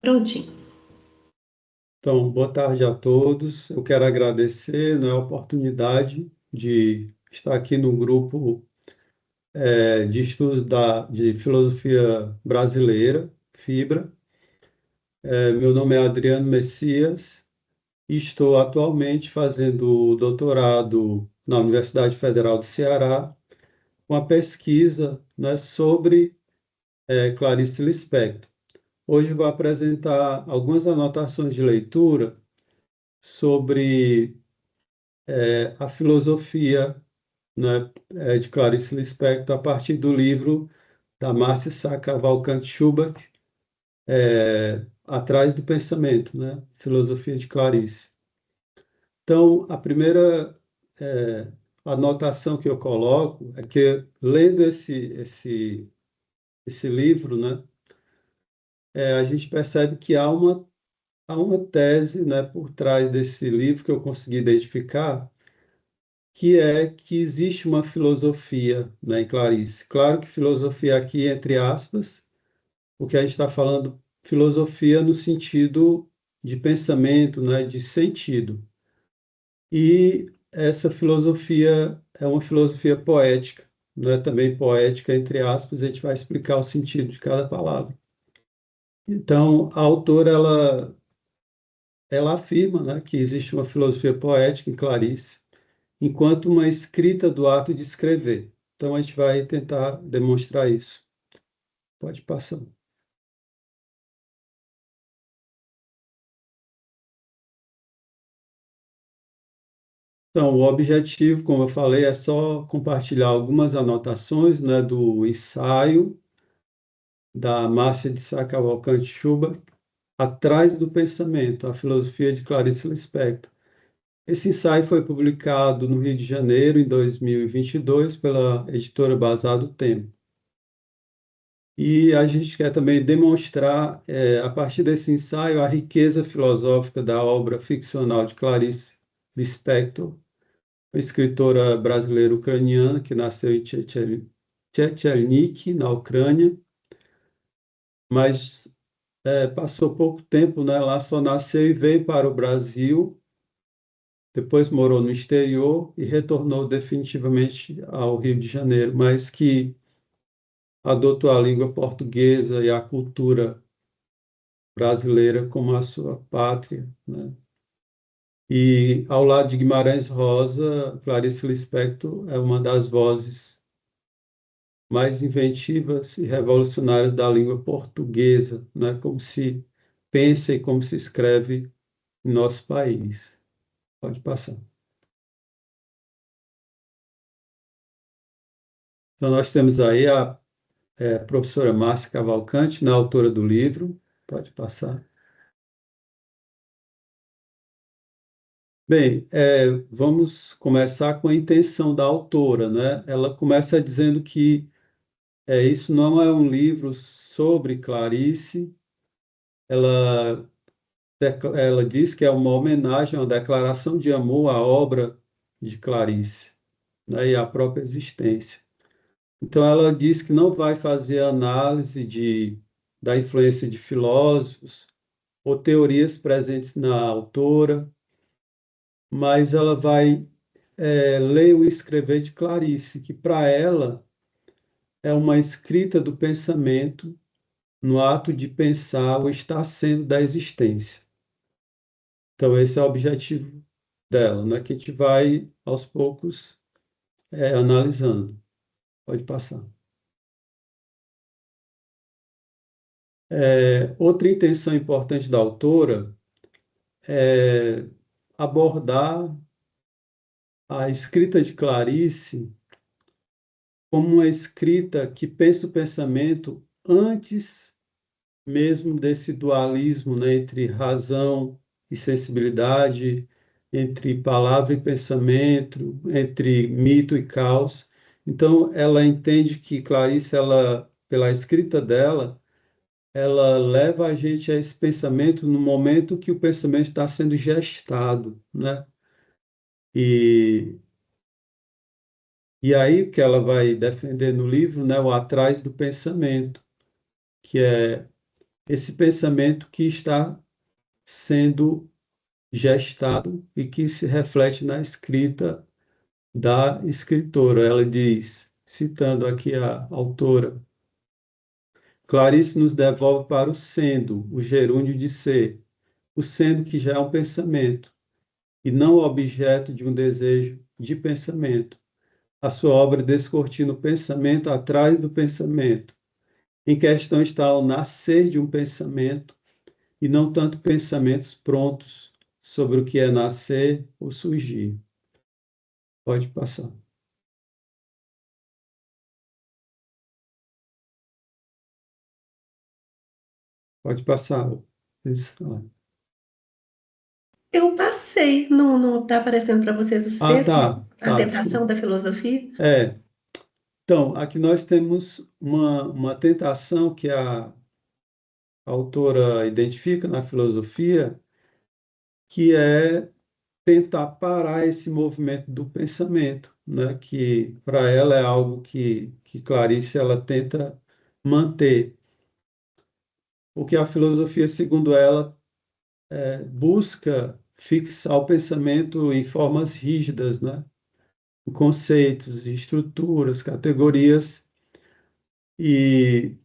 Prontinho. Então, boa tarde a todos. Eu quero agradecer, né, a oportunidade de estar aqui no grupo de estudos de filosofia brasileira, FIBRA. Meu nome é Adriano Messias e estou atualmente fazendo doutorado na Universidade Federal do Ceará, com a pesquisa, né, sobre Clarice Lispector. Hoje eu vou apresentar algumas anotações de leitura sobre a filosofia, né, de Clarice Lispector, a partir do livro da Márcia Sá Cavalcante Schubert, Atrás do Pensamento, né, Filosofia de Clarice. Então, a primeira anotação que eu coloco é que, lendo esse livro, né, a gente percebe que há uma tese, né, por trás desse livro que eu consegui identificar, que é que existe uma filosofia, né, em Clarice. Claro que filosofia aqui, entre aspas, porque a gente está falando filosofia no sentido de pensamento, né, de sentido. E essa filosofia é uma filosofia poética, né, também poética, entre aspas, a gente vai explicar o sentido de cada palavra. Então, a autora, ela afirma, né, que existe uma filosofia poética em Clarice, enquanto uma escrita do ato de escrever. Então, a gente vai tentar demonstrar isso. Pode passar. Então, o objetivo, como eu falei, é só compartilhar algumas anotações, né, do ensaio da Márcia de Sá Cavalcante Schubert, Atrás do Pensamento, a filosofia de Clarice Lispector. Esse ensaio foi publicado no Rio de Janeiro, em 2022, pela editora Bazar do Tempo. E a gente quer também demonstrar, a partir desse ensaio, a riqueza filosófica da obra ficcional de Clarice Lispector, uma escritora brasileira ucraniana que nasceu em Tchetchelnik, na Ucrânia, mas passou pouco tempo, né, lá, só nasceu e veio para o Brasil, depois morou no exterior e retornou definitivamente ao Rio de Janeiro, mas que adotou a língua portuguesa e a cultura brasileira como a sua pátria, né? E ao lado de Guimarães Rosa, Clarice Lispector é uma das vozes mais inventivas e revolucionárias da língua portuguesa, né? Como se pensa e como se escreve em nosso país. Pode passar. Então, nós temos aí a professora Márcia Cavalcante, na autora do livro. Pode passar. Bem, vamos começar com a intenção da autora, né? Ela começa dizendo que isso não é um livro sobre Clarice. Ela, ela diz que é uma homenagem, uma declaração de amor à obra de Clarice, né, e à própria existência. Então, ela diz que não vai fazer análise da influência de filósofos ou teorias presentes na autora, mas ela vai ler o escrever de Clarice, que para ela é uma escrita do pensamento no ato de pensar o estar sendo da existência. Então, esse é o objetivo dela, né? Que a gente vai, aos poucos, analisando. Pode passar. Outra intenção importante da autora é abordar a escrita de Clarice como uma escrita que pensa o pensamento antes mesmo desse dualismo, né, entre razão e sensibilidade, entre palavra e pensamento, entre mito e caos. Então, ela entende que Clarice, ela, pela escrita dela, ela leva a gente a esse pensamento no momento que o pensamento está sendo gestado, né? E, e aí o que ela vai defender no livro, né, o atrás do pensamento, que é esse pensamento que está sendo gestado e que se reflete na escrita da escritora. Ela diz, citando aqui a autora, Clarice nos devolve para o sendo, o gerúndio de ser, o sendo que já é um pensamento, e não o objeto de um desejo de pensamento. A sua obra descortina o pensamento atrás do pensamento. Em questão está o nascer de um pensamento, e não tanto pensamentos prontos sobre o que é nascer ou surgir. Pode passar. Pode passar. Isso. Eu passei, não está aparecendo para vocês o Ah, sexto, tá, a tá, tentação desculpa. da filosofia? É, então, aqui nós temos uma tentação que a autora identifica na filosofia, que é tentar parar esse movimento do pensamento, né? Que para ela é algo que Clarice ela tenta manter. Porque a filosofia, segundo ela, busca fixar o pensamento em formas rígidas, né? Em conceitos, estruturas, categorias. E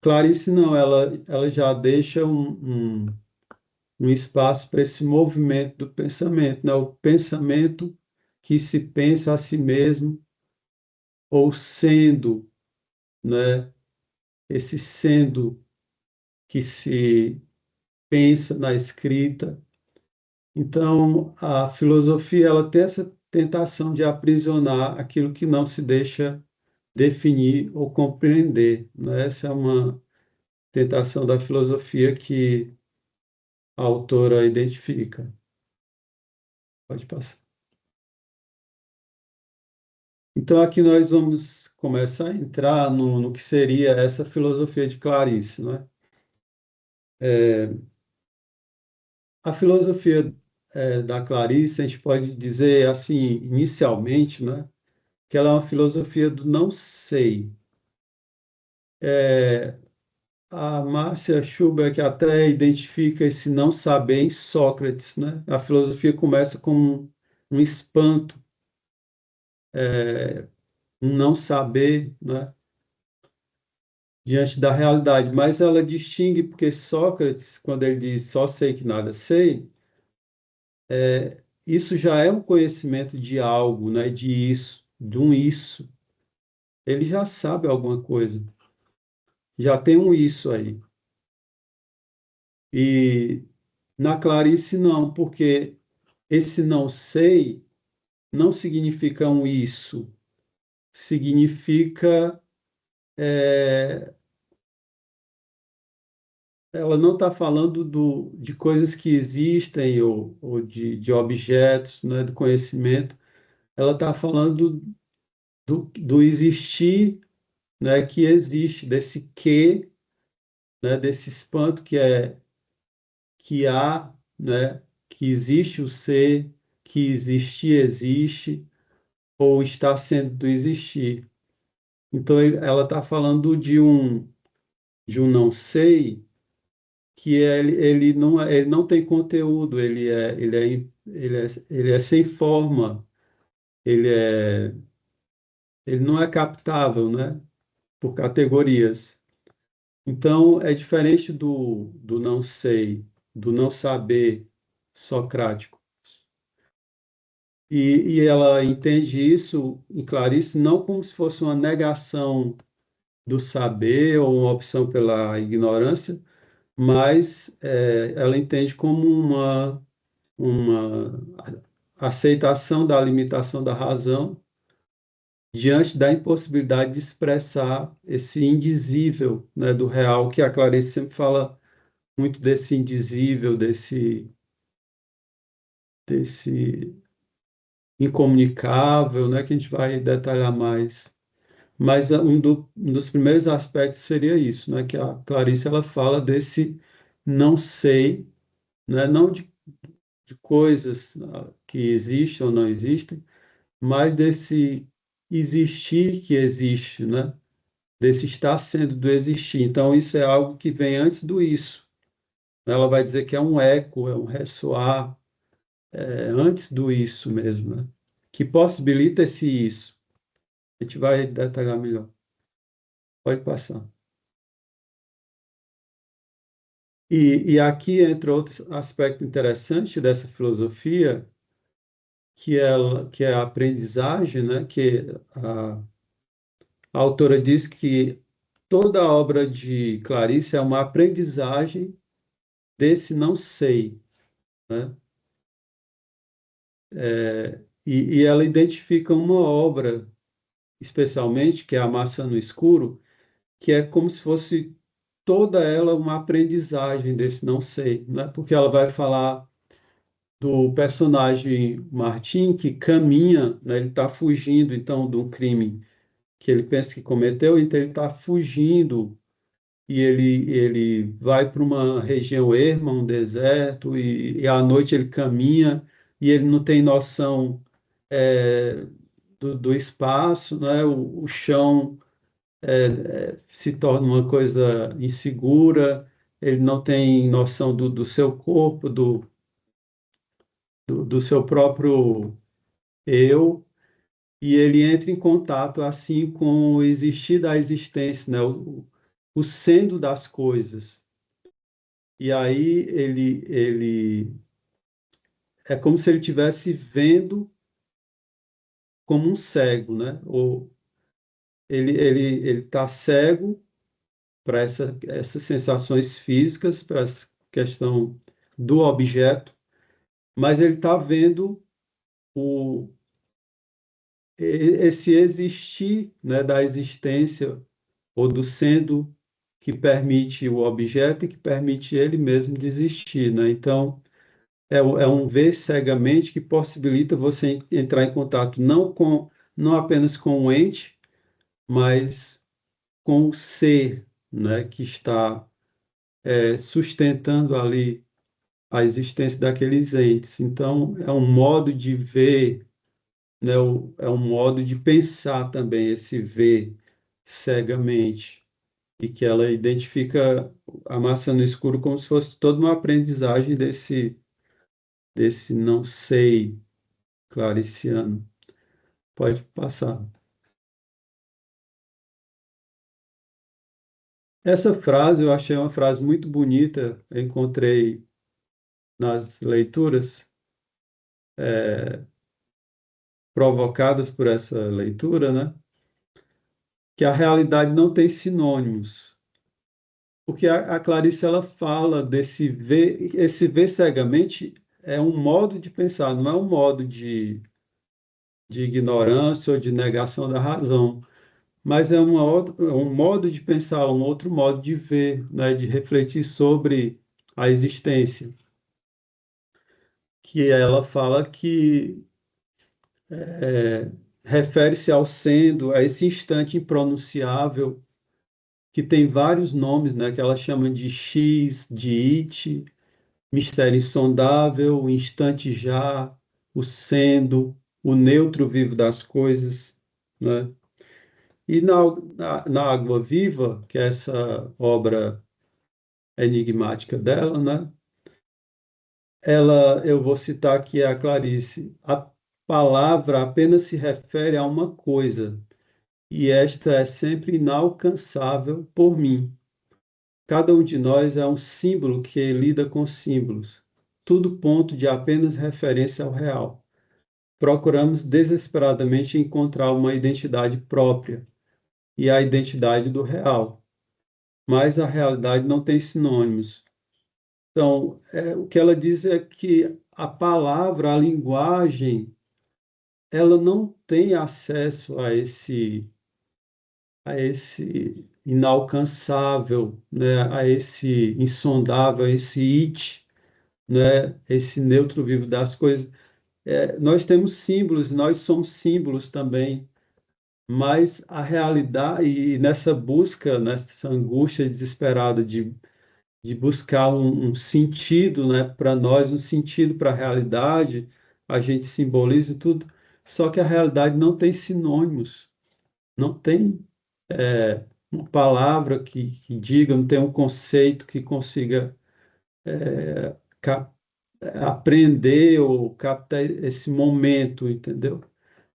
Clarice não, ela já deixa um espaço para esse movimento do pensamento, né? O pensamento que se pensa a si mesmo, ou sendo, né? Esse sendo que se pensa na escrita. Então, a filosofia ela tem essa tentação de aprisionar aquilo que não se deixa definir ou compreender, né? Essa é uma tentação da filosofia que a autora identifica. Pode passar. Então, aqui nós vamos começar a entrar no que seria essa filosofia de Clarice, né? A filosofia da Clarice, a gente pode dizer assim, inicialmente, né? Que ela é uma filosofia do não sei. A Márcia Schubert até identifica esse não saber em Sócrates, né? A filosofia começa com um espanto, um não saber, né? Diante da realidade, mas ela distingue porque Sócrates, quando ele diz só sei que nada sei, isso já é um conhecimento de algo, né? De isso, de um isso. Ele já sabe alguma coisa, já tem um isso aí. E na Clarice não, porque esse não sei não significa um isso, significa ela não está falando de coisas que existem ou de objetos, né, do conhecimento, ela está falando do existir, né, que existe, desse que, né, desse espanto que há, né, que existe o ser, que existir existe, ou está sendo do existir. Então, ela está falando de um não sei que ele não tem conteúdo, ele é sem forma, ele, é, ele não é captável, né, por categorias. Então, é diferente do não sei, do não saber socrático. E ela entende isso em Clarice não como se fosse uma negação do saber ou uma opção pela ignorância, mas ela entende como uma aceitação da limitação da razão diante da impossibilidade de expressar esse indizível, né, do real, que a Clarice sempre fala muito desse indizível, desse incomunicável, né, que a gente vai detalhar mais. Mas um dos primeiros aspectos seria isso, né, que a Clarice ela fala desse não sei, né, não de coisas que existem ou não existem, mas desse existir que existe, né? desse estar sendo, do existir. Então, isso é algo que vem antes do isso. Ela vai dizer que é um eco, é um ressoar, antes do isso mesmo, né? Que possibilita esse isso. A gente vai detalhar melhor. Pode passar. E aqui entra outro aspecto interessante dessa filosofia, que é a aprendizagem, né? Que a autora diz que toda a obra de Clarice é uma aprendizagem desse não sei, né? E ela identifica uma obra, especialmente, que é A Maçã no Escuro, que é como se fosse toda ela uma aprendizagem desse não sei, né? Porque ela vai falar do personagem Martin que caminha, né? Ele está fugindo, então, de um crime que ele pensa que cometeu, então ele está fugindo e ele vai para uma região erma, um deserto, e à noite ele caminha e ele não tem noção é, do espaço, né? O chão se torna uma coisa insegura, ele não tem noção do seu corpo, do seu próprio eu, e ele entra em contato assim com o existir da existência, né? O sendo das coisas. E aí ele é como se ele estivesse vendo como um cego, né? Ou ele está cego para essas sensações físicas, para essa questão do objeto, mas ele está vendo o, esse existir, né, da existência ou do sendo que permite o objeto e que permite ele mesmo de existir, né? Então, é um ver cegamente que possibilita você entrar em contato não apenas com o ente, mas com o ser, né, que está sustentando ali a existência daqueles entes. Então, é um modo de ver, né, é um modo de pensar também, esse ver cegamente, e que ela identifica a maçã no escuro como se fosse toda uma aprendizagem desse não sei clariciano. Pode passar. Essa frase eu achei uma frase muito bonita, eu encontrei nas leituras provocadas por essa leitura, né? Que a realidade não tem sinônimos. Porque a Clarice ela fala desse ver, esse ver cegamente é um modo de pensar, não é um modo de ignorância ou de negação da razão, mas é é um modo de pensar, um outro modo de ver, né, de refletir sobre a existência, que ela fala que é, refere-se ao sendo, a esse instante impronunciável, que tem vários nomes, né, que ela chama de X, de It, mistério insondável, o instante já, o sendo, o neutro vivo das coisas, né? E na Água Viva, que é essa obra enigmática dela, né? Eu vou citar aqui a Clarice, a palavra apenas se refere a uma coisa, e esta é sempre inalcançável por mim. Cada um de nós é um símbolo que lida com símbolos, tudo ponto de apenas referência ao real. Procuramos desesperadamente encontrar uma identidade própria e a identidade do real, mas a realidade não tem sinônimos. Então, o que ela diz é que a palavra, a linguagem, ela não tem acesso a esse inalcançável, né, a esse insondável, a esse it, né, esse neutro vivo das coisas. Nós temos símbolos, nós somos símbolos também, mas a realidade, e nessa busca, nessa angústia desesperada de buscar um sentido, né, para nós, um sentido para a realidade, a gente simboliza tudo, só que a realidade não tem sinônimos, não tem. uma palavra que diga, não tem um conceito que consiga cap- aprender ou captar esse momento, entendeu?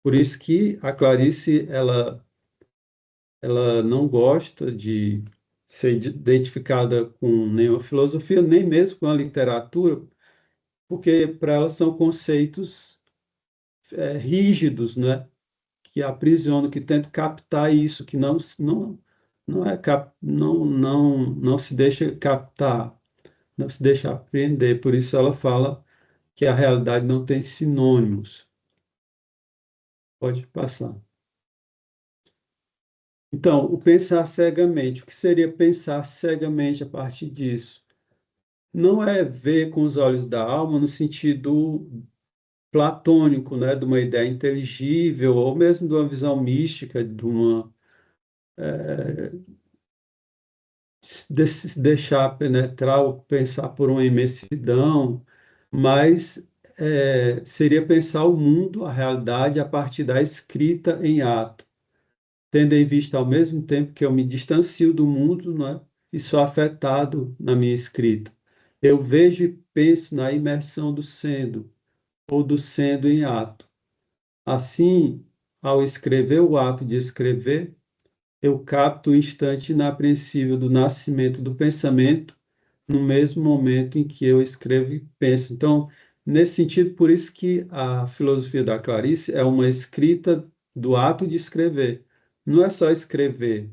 Por isso que a Clarice, ela não gosta de ser identificada com nenhuma filosofia, nem mesmo com a literatura, porque para ela são conceitos rígidos, né? Que aprisionam, que tentam captar isso, que não é não se deixa captar, não se deixa aprender. Por isso ela fala que a realidade não tem sinônimos. Pode passar. Então, o pensar cegamente, o que seria pensar cegamente a partir disso? Não é ver com os olhos da alma no sentido platônico, né, de uma ideia inteligível, ou mesmo de uma visão mística, de uma se deixar penetrar ou pensar por uma imensidão, mas seria pensar o mundo, a realidade, a partir da escrita em ato, tendo em vista ao mesmo tempo que eu me distancio do mundo, né, e sou afetado na minha escrita. Eu vejo e penso na imersão do sendo, ou do sendo em ato. Assim, ao escrever o ato de escrever, eu capto o instante inapreensível do nascimento do pensamento no mesmo momento em que eu escrevo e penso. Então, nesse sentido, por isso que a filosofia da Clarice é uma escrita do ato de escrever. Não é só escrever,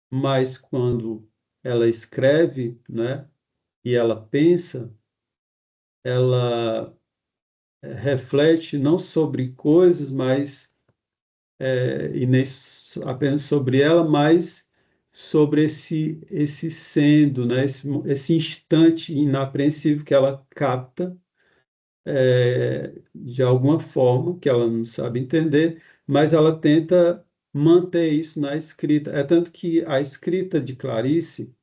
mas quando ela escreve, né, e ela pensa, ela reflete não sobre coisas, mas e nem apenas sobre ela, mas sobre esse sendo, né? Esse instante inapreensível que ela capta de alguma forma, que ela não sabe entender, mas ela tenta manter isso na escrita. É tanto que a escrita de Clarice,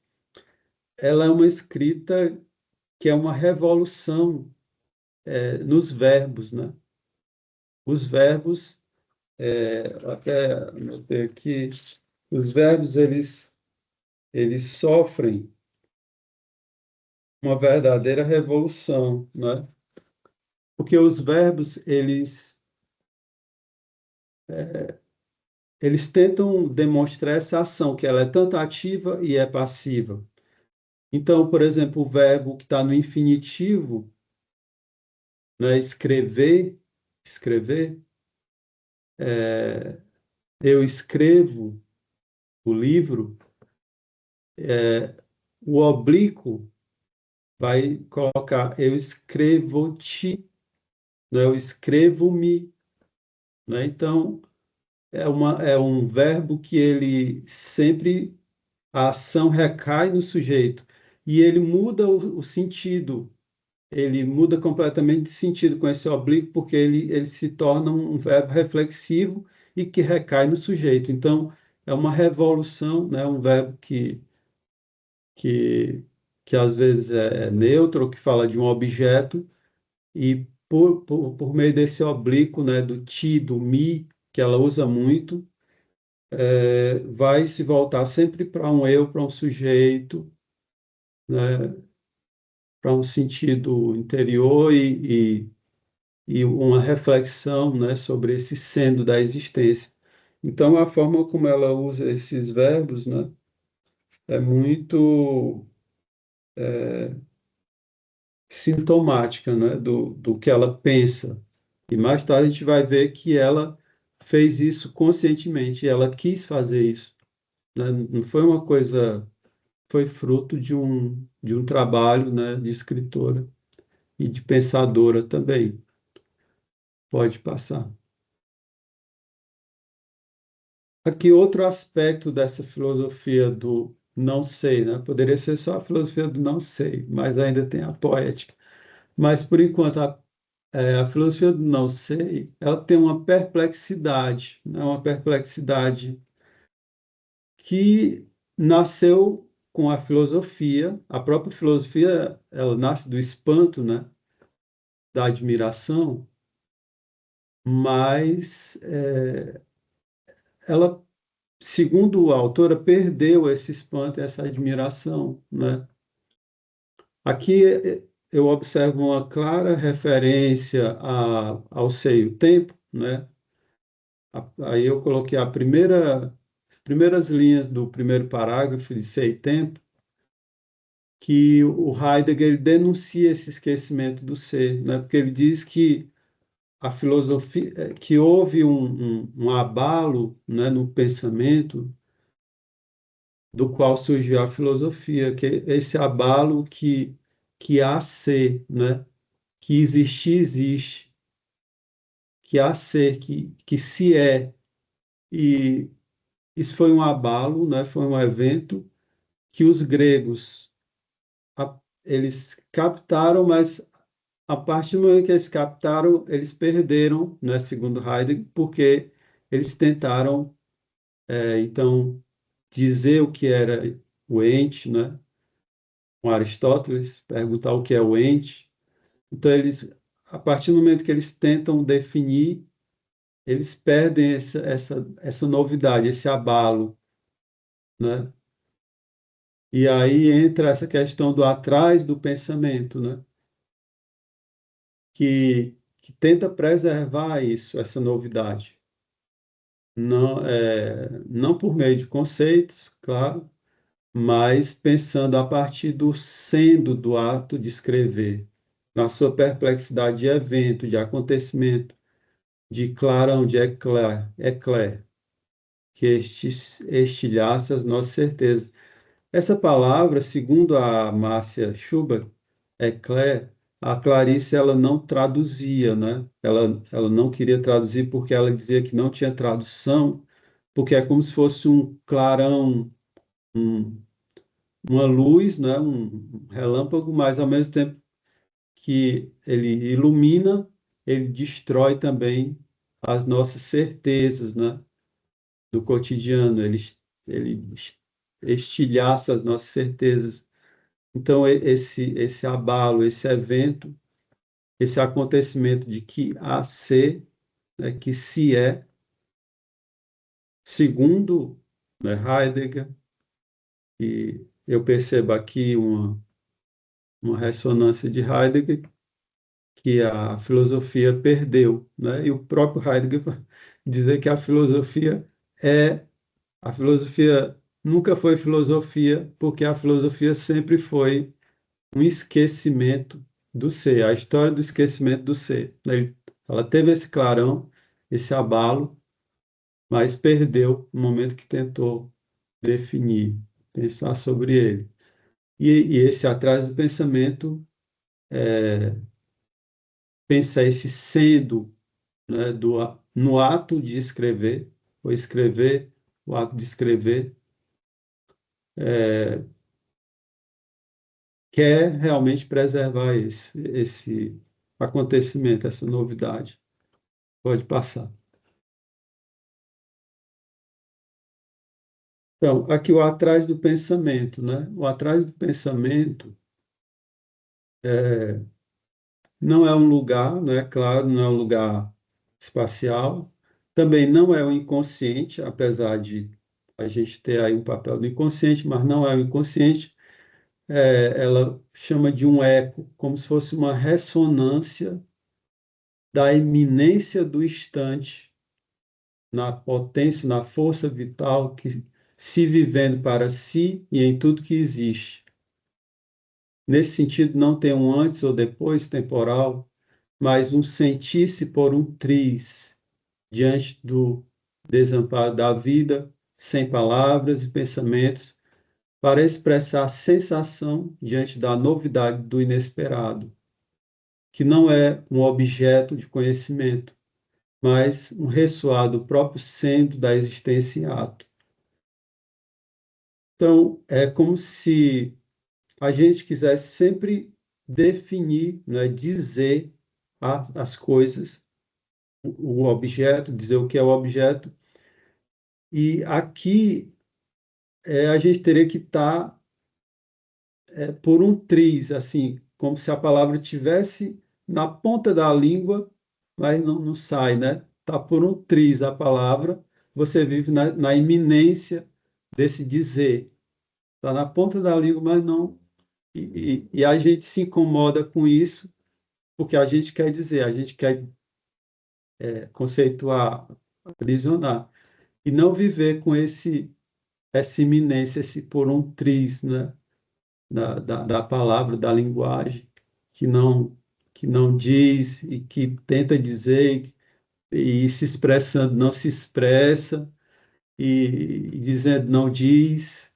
ela é uma escrita que é uma revolução nos verbos, né? Os verbos, até anotei aqui, os verbos, eles sofrem uma verdadeira revolução, né? Porque os verbos, eles tentam demonstrar essa ação, que ela é tanto ativa e é passiva. Então, por exemplo, o verbo que está no infinitivo, né, escrever, eu escrevo o livro, o oblíquo vai colocar eu escrevo-te, né, eu escrevo-me, né? Então, é um verbo que ele sempre, a ação recai no sujeito e ele muda o sentido, ele muda completamente de sentido com esse oblíquo, porque ele se torna um verbo reflexivo e que recai no sujeito. Então, é uma revolução, né? Um verbo que, que às vezes é neutro, ou que fala de um objeto, e por meio desse oblíquo, né, do ti, do mi, que ela usa muito, vai se voltar sempre para um eu, para um sujeito, né, para um sentido interior e uma reflexão, né, sobre esse sendo da existência. Então, a forma como ela usa esses verbos, né, é muito sintomática, né, do que ela pensa. E mais tarde a gente vai ver que ela fez isso conscientemente, ela quis fazer isso, né? Não foi uma coisa, foi fruto de um trabalho, né, de escritora e de pensadora também. Pode passar. Aqui outro aspecto dessa filosofia do não sei, né? Poderia ser só a filosofia do não sei, mas ainda tem a poética. Mas por enquanto a filosofia do não sei, ela tem uma perplexidade, né? Uma perplexidade que nasceu com a filosofia. A própria filosofia, ela nasce do espanto, né? Da admiração, mas ela segundo a autora, perdeu esse espanto, essa admiração, né? Aqui eu observo uma clara referência ao seio-tempo, né? Aí eu coloquei as primeiras linhas do primeiro parágrafo de seio-tempo, que o Heidegger ele denuncia esse esquecimento do ser, né? Porque ele diz que a filosofia, que houve um abalo, né, no pensamento do qual surgiu a filosofia, que é esse abalo que há ser, né? Que existir existe, que há ser, que se é. E isso foi um abalo, né? Foi um evento que os gregos eles captaram, mas a partir do momento que eles captaram, eles perderam, né? Segundo Heidegger, porque eles tentaram, então, dizer o que era o ente, né? Com Aristóteles, perguntar o que é o ente. Então, eles, a partir do momento que eles tentam definir, eles perdem essa novidade, esse abalo, né? E aí entra essa questão do atrás do pensamento, né? Que tenta preservar isso, essa novidade. Não, não por meio de conceitos, claro, mas pensando a partir do sendo do ato de escrever, na sua perplexidade de evento, de acontecimento, de clarão, de éclair, que estilhaça as nossas certezas. Essa palavra, segundo a Márcia Schubert, éclair, a Clarice ela não traduzia, né? Ela não queria traduzir porque ela dizia que não tinha tradução, porque é como se fosse um clarão, um, uma luz, né? Um relâmpago, mas ao mesmo tempo que ele ilumina, ele destrói também as nossas certezas, né? Do cotidiano, ele estilhaça as nossas certezas. Então, esse abalo, esse evento, esse acontecimento de que há ser, né, que se é, segundo, né, Heidegger, e eu percebo aqui uma ressonância de Heidegger, que a filosofia perdeu, né? E o próprio Heidegger vai dizer que é a filosofia nunca foi filosofia, porque a filosofia sempre foi um esquecimento do ser, a história do esquecimento do ser. Ela teve esse clarão, esse abalo, mas perdeu no momento que tentou definir, pensar sobre ele. E esse atrás do pensamento pensa esse sendo, né, no ato de escrever, ou escrever, o ato de escrever, quer realmente preservar esse acontecimento, essa novidade. Pode passar. Então, aqui o atrás do pensamento, né? O atrás do pensamento não é um lugar, né? Claro, não é um lugar espacial. Também não é o inconsciente, apesar de a gente ter aí um papel do inconsciente, mas não é o inconsciente. Ela chama de um eco, como se fosse uma ressonância da iminência do instante, na potência, na força vital que se vivendo para si e em tudo que existe. Nesse sentido, não tem um antes ou depois temporal, mas um sentir-se por um triz diante do desamparo da vida, sem palavras e pensamentos, para expressar a sensação diante da novidade do inesperado, que não é um objeto de conhecimento, mas um ressoar do próprio centro da existência em ato. Então, é como se a gente quisesse sempre definir, né, dizer as coisas, o objeto, dizer o que é o objeto, e aqui a gente teria que estar por um triz, assim, como se a palavra tivesse na ponta da língua, mas não sai, né? Está por um triz a palavra, você vive na iminência desse dizer. Está na ponta da língua, mas não. E a gente se incomoda com isso, porque a gente quer dizer, a gente quer conceituar, aprisionar, e não viver com essa iminência, esse por um tris, né, da palavra, da linguagem, que não, que não diz e que tenta dizer e se expressando não se expressa e dizendo não diz,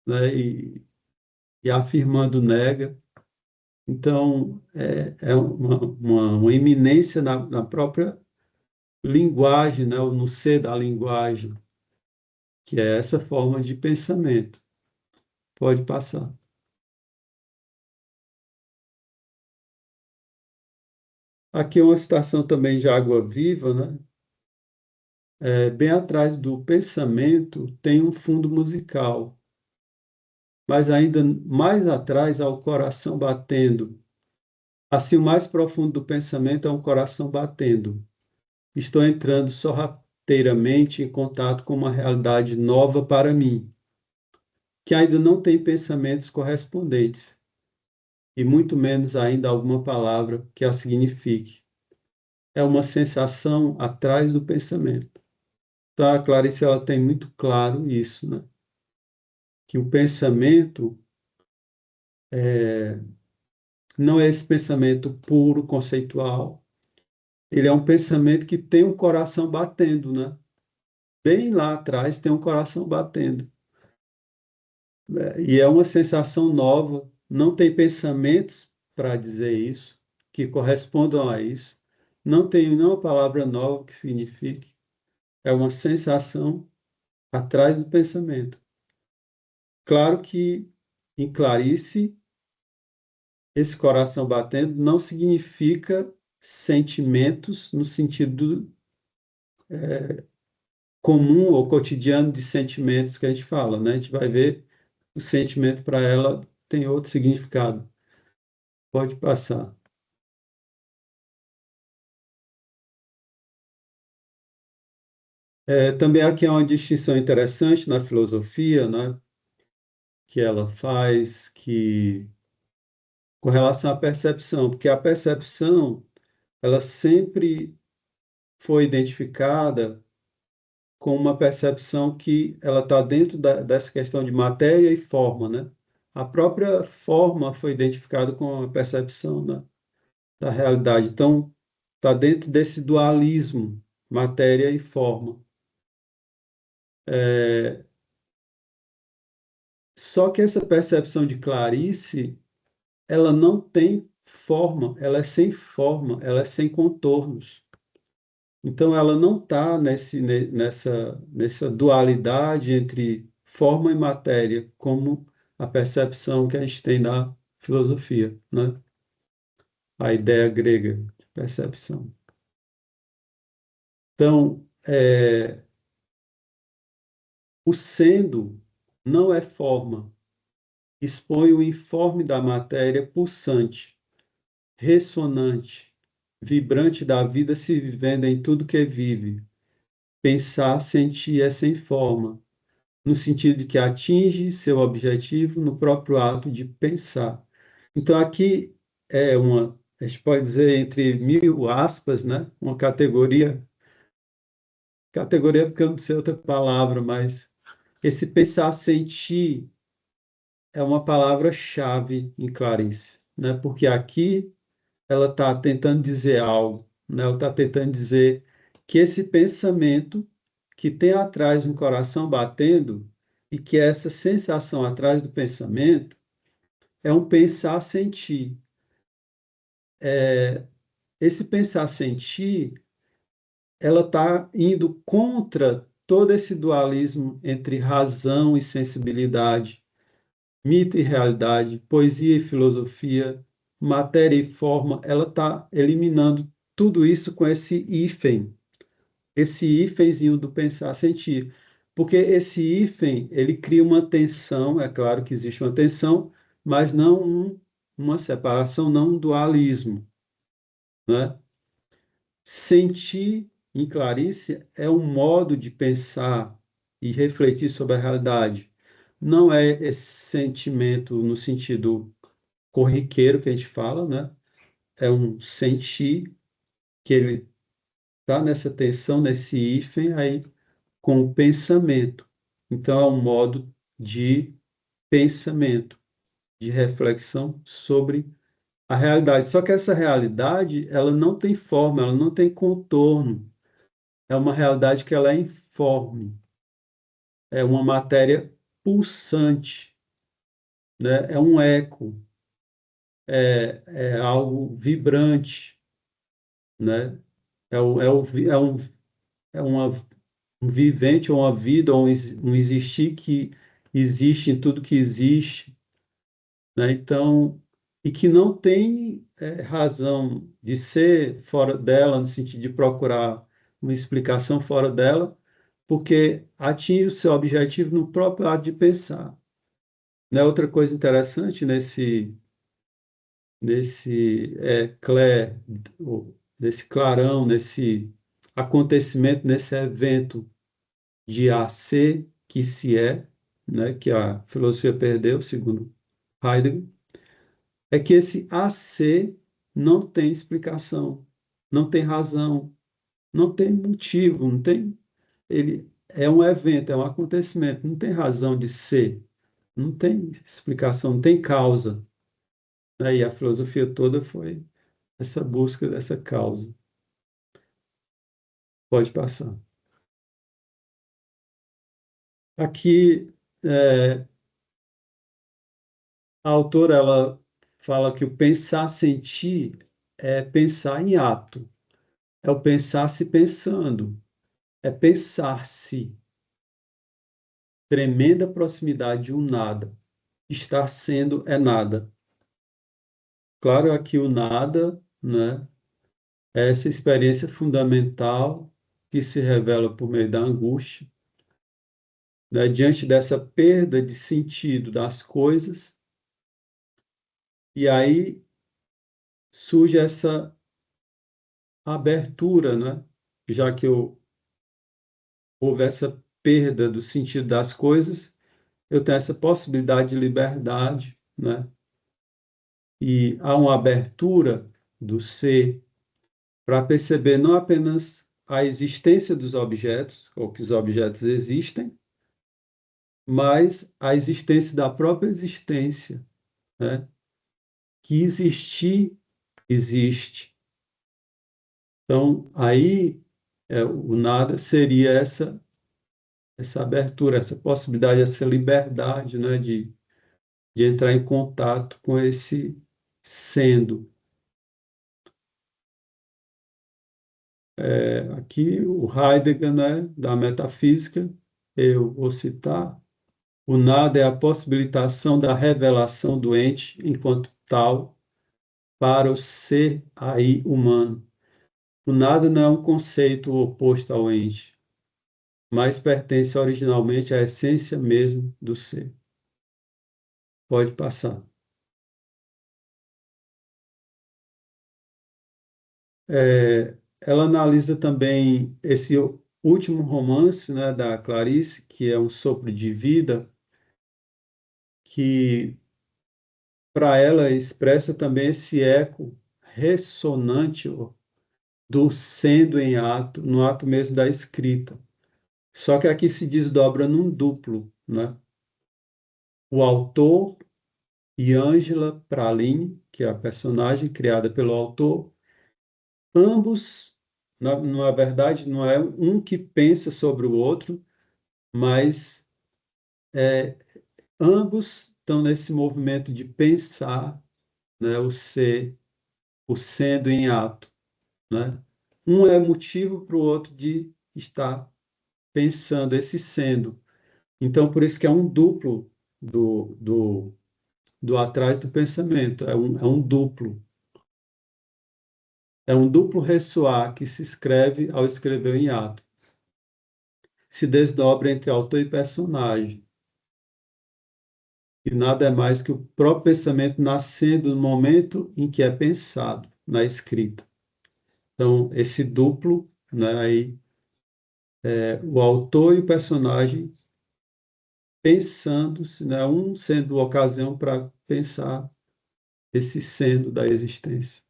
né, e afirmando nega. Então, é uma iminência na própria linguagem, né, ou no ser da linguagem, que é essa forma de pensamento. Pode passar. Aqui é uma citação também de Água Viva, né? Bem atrás do pensamento tem um fundo musical, mas ainda mais atrás há o coração batendo. Assim, o mais profundo do pensamento é um coração batendo. Estou entrando sorrateiramente em contato com uma realidade nova para mim, que ainda não tem pensamentos correspondentes, e muito menos ainda alguma palavra que a signifique. É uma sensação atrás do pensamento. Então, a Clarice ela tem muito claro isso, né? Que o pensamento não é esse pensamento puro, conceitual. Ele é um pensamento que tem um coração batendo, né? Bem lá atrás tem um coração batendo. E é uma sensação nova, não tem pensamentos para dizer isso, que correspondam a isso. Não tem nenhuma palavra nova que signifique. É uma sensação atrás do pensamento. Claro que em Clarice, esse coração batendo não significa sentimentos no sentido comum ou cotidiano de sentimentos que a gente fala, né? A gente vai ver o sentimento para ela tem outro significado. Pode passar. Também aqui é uma distinção interessante na filosofia, né, que ela faz com relação à percepção, porque a percepção ela sempre foi identificada com uma percepção que ela está dentro dessa questão de matéria e forma, né? A própria forma foi identificada com a percepção, né, da realidade. Então, está dentro desse dualismo, matéria e forma. É, Só que essa percepção de Clarice, ela não tem forma, ela é sem forma, ela é sem contornos. Então, ela não está nessa dualidade entre forma e matéria, como a percepção que a gente tem na filosofia, né? A ideia grega de percepção. Então, o sendo não é forma, expõe o informe da matéria pulsante, ressonante, vibrante da vida se vivendo em tudo que vive. Pensar, sentir é sem forma, no sentido de que atinge seu objetivo no próprio ato de pensar. Então, aqui a gente pode dizer entre mil aspas, né? Uma categoria porque eu não sei outra palavra, mas esse pensar, sentir é uma palavra-chave em Clarice, né? Porque aqui ela está tentando dizer algo, né? Ela está tentando dizer que esse pensamento que tem atrás um coração batendo e que essa sensação atrás do pensamento é um pensar sentir. Esse pensar sentir, ela está indo contra todo esse dualismo entre razão e sensibilidade, mito e realidade, poesia e filosofia, matéria e forma. Ela está eliminando tudo isso com esse hífenzinho do pensar sentir. Porque esse hífen, ele cria uma tensão, é claro que existe uma tensão, mas não uma separação, não um dualismo, né? Sentir em Clarice é um modo de pensar e refletir sobre a realidade. Não é esse sentimento no sentido corriqueiro que a gente fala, né? É um sentir que ele está nessa tensão, nesse hífen aí com o pensamento. Então, é um modo de pensamento, de reflexão sobre a realidade. Só que essa realidade, ela não tem forma, ela não tem contorno. É uma realidade que ela é informe, é uma matéria pulsante, né? É um eco, é algo vibrante, né? É uma, um vivente, ou uma vida, ou um existir que existe em tudo que existe, né? Então, e que não tem razão de ser fora dela, no sentido de procurar uma explicação fora dela, porque atinge o seu objetivo no próprio ato de pensar. Né? Outra coisa interessante nesse clarão, nesse acontecimento, nesse evento de a ser que se é, né? Que a filosofia perdeu, segundo Heidegger, é que esse AC não tem explicação, não tem razão, não tem motivo, não tem. Ele é um evento, é um acontecimento, não tem razão de ser, não tem explicação, não tem causa. Né? E a filosofia toda foi essa busca dessa causa. Pode passar. Aqui, a autora ela fala que o pensar sentir é pensar em ato, é o pensar se pensando, é pensar-se. Tremenda proximidade de um nada. Estar sendo é nada. Claro, aqui o nada, né, é essa experiência fundamental que se revela por meio da angústia, né, diante dessa perda de sentido das coisas, e aí surge essa abertura, né, já que houve essa perda do sentido das coisas, eu tenho essa possibilidade de liberdade, né, e há uma abertura do ser para perceber não apenas a existência dos objetos, ou que os objetos existem, mas a existência da própria existência, né? Que existir existe. Então, aí, o nada seria essa abertura, essa possibilidade, essa liberdade, né? De entrar em contato com esse sendo. Aqui, o Heidegger, né? Da metafísica, eu vou citar. O nada é a possibilitação da revelação do ente enquanto tal para o ser aí humano. O nada não é um conceito oposto ao ente, mas pertence originalmente à essência mesmo do ser. Pode passar. Ela analisa também esse último romance, né, da Clarice, que é Um Sopro de Vida, que para ela expressa também esse eco ressonante do sendo em ato, no ato mesmo da escrita. Só que aqui se desdobra num duplo, né? O autor e Angela Praline, que é a personagem criada pelo autor, ambos, na verdade, não é um que pensa sobre o outro, mas ambos estão nesse movimento de pensar, né? O ser, o sendo em ato, né? Um é motivo para o outro de estar pensando esse sendo. Então, por isso que é um duplo do atrás do pensamento, é um duplo. É um duplo ressoar que se escreve ao escrever em ato. Se desdobra entre autor e personagem. E nada é mais que o próprio pensamento nascendo no momento em que é pensado, na escrita. Então, esse duplo né? Aí o autor e o personagem pensando, né? Um sendo ocasião para pensar esse sendo da existência.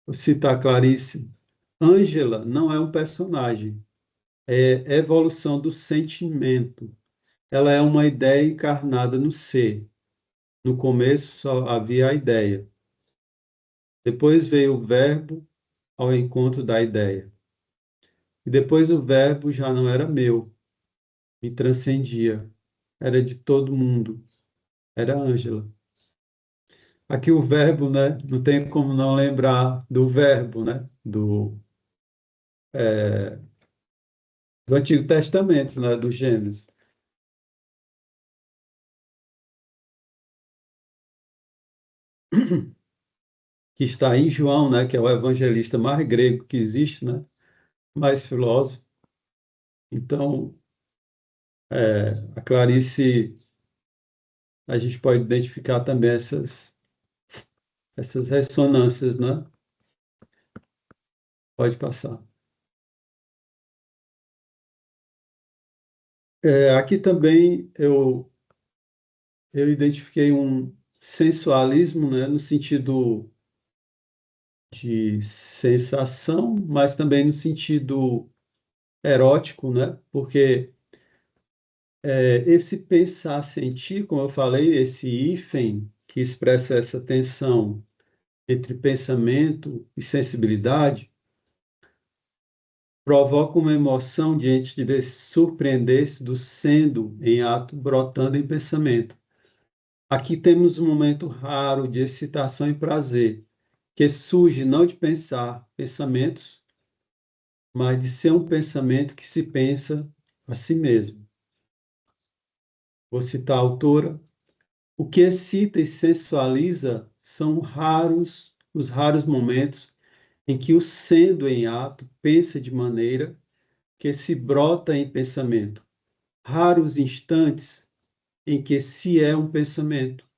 Vou citar Clarice. Ângela não é um personagem, é evolução do sentimento. Ela é uma ideia encarnada no ser. No começo só havia a ideia. Depois veio o verbo ao encontro da ideia. E depois o verbo já não era meu, me transcendia. Era de todo mundo. Era Ângela. Aqui o verbo, né? Não tem como não lembrar do verbo, né? Do Antigo Testamento, né? Do Gênesis, que está em João, né? Que é o evangelista mais grego que existe, né? Mais filósofo. Então, a Clarice, a gente pode identificar também essas ressonâncias, né? Pode passar. Aqui também eu identifiquei um sensualismo, né? No sentido de sensação, mas também no sentido erótico, né? Porque esse pensar, sentir, como eu falei, esse hífen que expressa essa tensão entre pensamento e sensibilidade, provoca uma emoção diante de ver surpreender-se do sendo em ato brotando em pensamento. Aqui temos um momento raro de excitação e prazer, que surge não de pensar pensamentos, mas de ser um pensamento que se pensa a si mesmo. Vou citar a autora. O que excita e sensualiza são os raros momentos em que o sendo em ato pensa de maneira que se brota em pensamento. Raros instantes em que se é um pensamento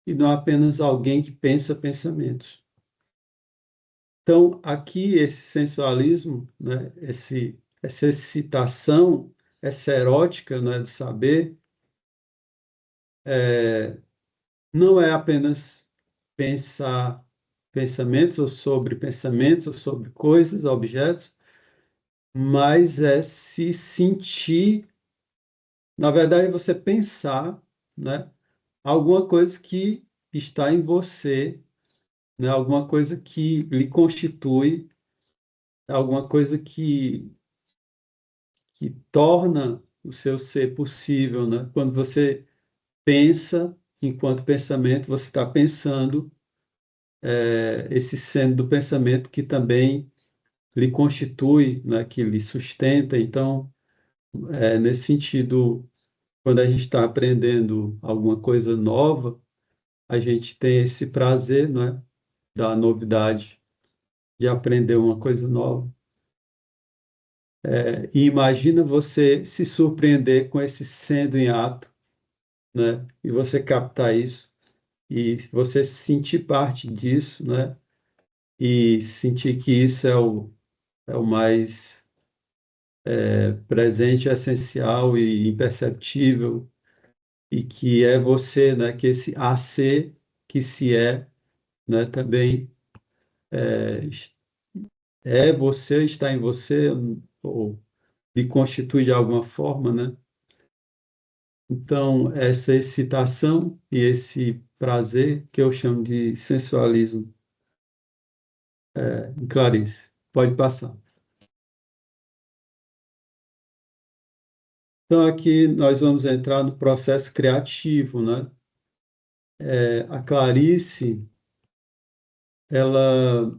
e não apenas alguém que pensa pensamentos. Então, aqui esse sensualismo, né, essa excitação, essa erótica, né, de saber, não é apenas pensar pensamentos, ou sobre coisas, objetos, mas é se sentir, na verdade, é você pensar, né, alguma coisa que está em você, né, alguma coisa que lhe constitui, alguma coisa que torna o seu ser possível, né? Quando você pensa, enquanto pensamento, você está pensando esse sendo do pensamento que também lhe constitui, né, que lhe sustenta. Então, nesse sentido, quando a gente está aprendendo alguma coisa nova, a gente tem esse prazer, né, da novidade, de aprender uma coisa nova. E imagina você se surpreender com esse sendo em ato, né, e você captar isso, e você sentir parte disso, né, e sentir que isso é o mais presente, essencial e imperceptível, e que é você, né, que esse a ser que se é, né, também é, é você, está em você, ou lhe constitui de alguma forma, né? Então, essa excitação e esse prazer, que eu chamo de sensualismo, em Clarice. Pode passar. Então, aqui nós vamos entrar no processo criativo, né? A Clarice, ela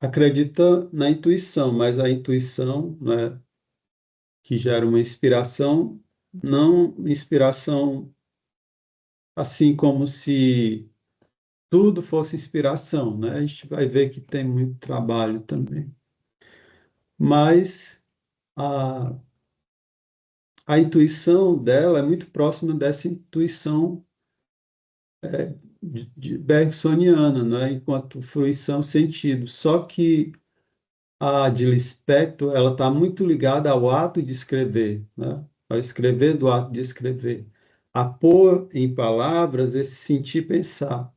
acredita na intuição, mas a intuição, né, que gera uma inspiração, não inspiração assim como se tudo fosse inspiração, né? A gente vai ver que tem muito trabalho também. Mas a, a intuição dela é muito próxima dessa intuição bergsoniana, né? Enquanto fruição sentido. Só que A de Lispector, ela está muito ligada ao ato de escrever, né? Ao escrever do ato de escrever. A pôr em palavras esse sentir pensar.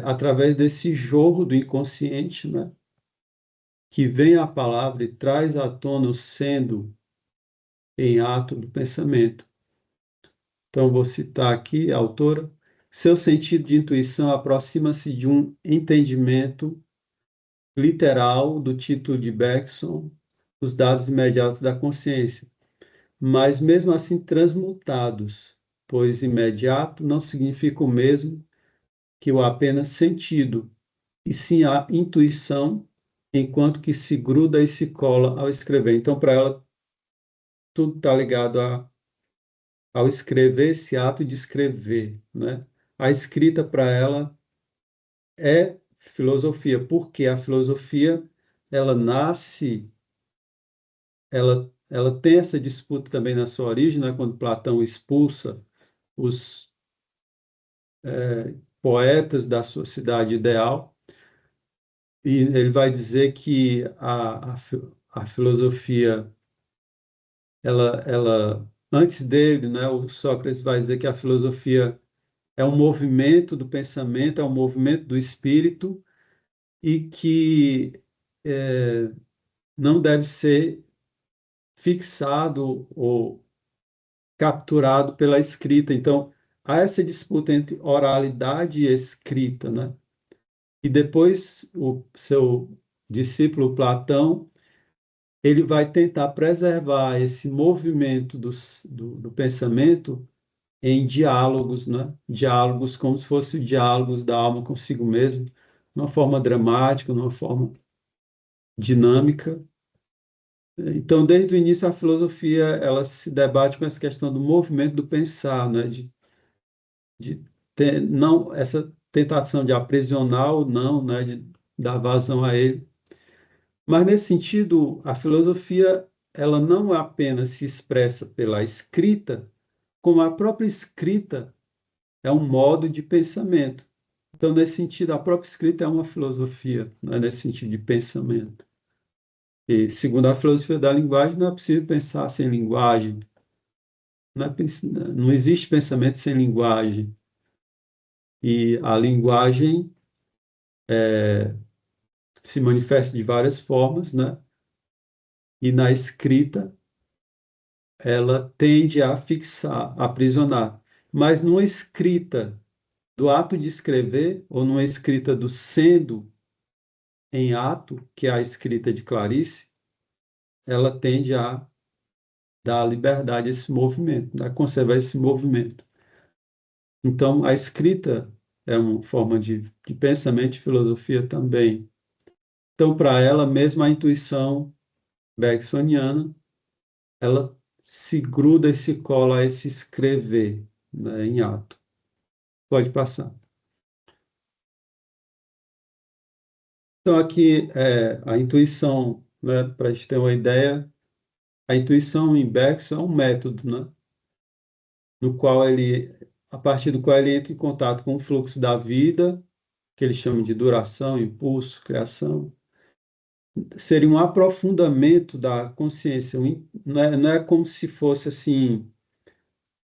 Através desse jogo do inconsciente, né? Que vem a palavra e traz à tona o sendo em ato do pensamento. Então, vou citar aqui a autora. Seu sentido de intuição aproxima-se de um entendimento literal do título de Bergson, os dados imediatos da consciência, mas mesmo assim transmutados, pois imediato não significa o mesmo que o apenas sentido, e sim a intuição, enquanto que se gruda e se cola ao escrever. Então, para ela, tudo está ligado ao escrever, esse ato de escrever, né? A escrita para ela é filosofia, porque a filosofia ela nasce, ela tem essa disputa também na sua origem, né? Quando Platão expulsa os poetas da sua cidade ideal, e ele vai dizer que a filosofia, antes dele, né, o Sócrates vai dizer que a filosofia é um movimento do pensamento, é um movimento do espírito, e que é, não deve ser fixado ou capturado pela escrita. Então, há essa disputa entre oralidade e escrita, né? E depois o seu discípulo Platão, ele vai tentar preservar esse movimento do pensamento em diálogos, né? Diálogos como se fossem diálogos da alma consigo mesmo, de uma forma dramática, de uma forma dinâmica. Então, desde o início, a filosofia ela se debate com essa questão do movimento do pensar, né? De ter, não essa tentação de aprisionar ou não, né? De dar vazão a ele. Mas nesse sentido, a filosofia ela não apenas se expressa pela escrita, como a própria escrita é um modo de pensamento. Então, nesse sentido, a própria escrita é uma filosofia, né? Nesse sentido de pensamento. E, segundo a filosofia da linguagem, não é possível pensar sem linguagem. Não existe pensamento sem linguagem. E a linguagem se manifesta de várias formas, né? E na escrita, ela tende a fixar, a aprisionar. Mas numa escrita do ato de escrever, ou numa escrita do sendo em ato, que é a escrita de Clarice, ela tende a dar liberdade a esse movimento, né? A conservar esse movimento. Então, a escrita é uma forma de pensamento e filosofia também. Então, para ela, mesmo a intuição bergsoniana, ela se gruda e se cola a esse escrever, né, em ato. Pode passar. Então, aqui, a intuição, né, para a gente ter uma ideia, a intuição em Bergson é um método, né, no qual a partir do qual ele entra em contato com o fluxo da vida, que ele chama de duração, impulso, criação. Seria um aprofundamento da consciência. Não é como se fosse assim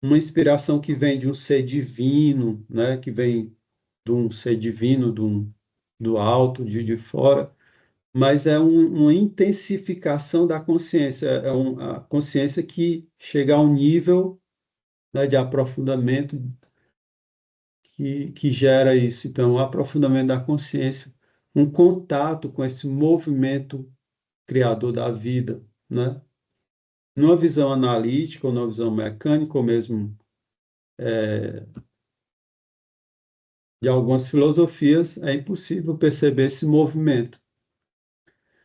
uma inspiração que vem de um ser divino, né? Que vem de um ser divino, do alto, de fora, mas é uma intensificação da consciência. A consciência que chega a um nível, né, de aprofundamento que gera isso. Então, o aprofundamento da consciência, um contato com esse movimento criador da vida, né? Numa visão analítica ou numa visão mecânica, ou mesmo de algumas filosofias, é impossível perceber esse movimento.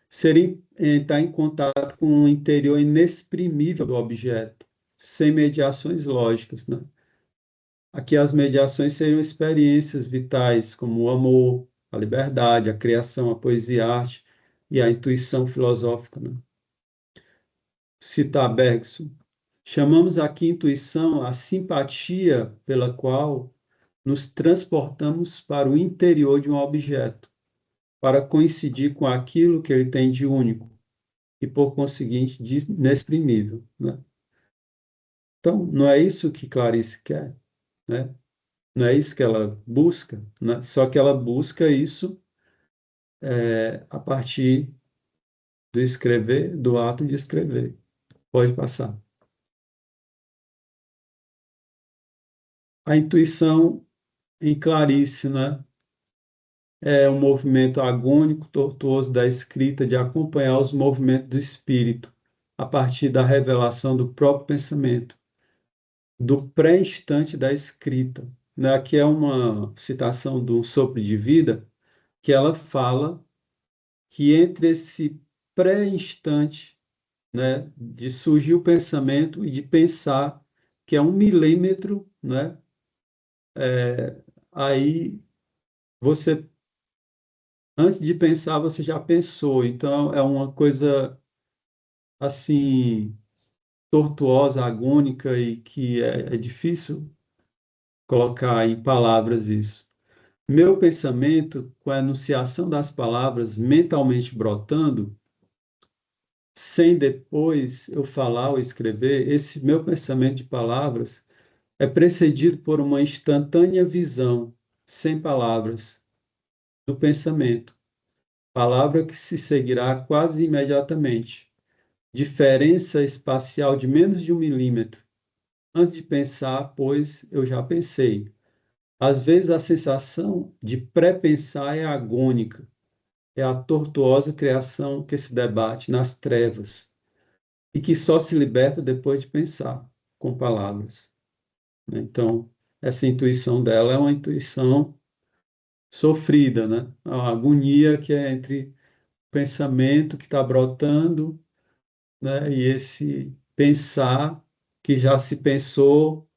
Seria estar em contato com o interior inexprimível do objeto, sem mediações lógicas, né? Aqui as mediações seriam experiências vitais, como o amor, a liberdade, a criação, a poesia, a arte e a intuição filosófica, né? Citar Bergson. Chamamos aqui intuição a simpatia pela qual nos transportamos para o interior de um objeto. para coincidir com aquilo que ele tem de único e, por conseguinte, de inexprimível, né? Então, não é isso que Clarice quer, né? Não é isso que ela busca, né? Só que ela busca isso a partir do escrever, do ato de escrever. Pode passar. A intuição em Clarice, né? É um movimento agônico, tortuoso da escrita, de acompanhar os movimentos do espírito a partir da revelação do próprio pensamento, do pré-instante da escrita, né? Aqui é uma citação do Sopro de Vida, que ela fala que entre esse pré-instante, né, de surgir o pensamento e de pensar, que é 1 milímetro, né, aí você, antes de pensar, você já pensou. Então, é uma coisa, assim, tortuosa, agônica e que é difícil colocar em palavras isso. Meu pensamento, com a enunciação das palavras mentalmente brotando, sem depois eu falar ou escrever, esse meu pensamento de palavras é precedido por uma instantânea visão, sem palavras, do pensamento, palavra que se seguirá quase imediatamente. Diferença espacial de menos de 1 milímetro. Antes de pensar, pois, eu já pensei. Às vezes a sensação de pré-pensar é agônica, é a tortuosa criação que se debate nas trevas e que só se liberta depois de pensar, com palavras, né? Então, essa intuição dela é uma intuição sofrida, né? A agonia que é entre o pensamento que está brotando, né? E esse pensar que já se pensou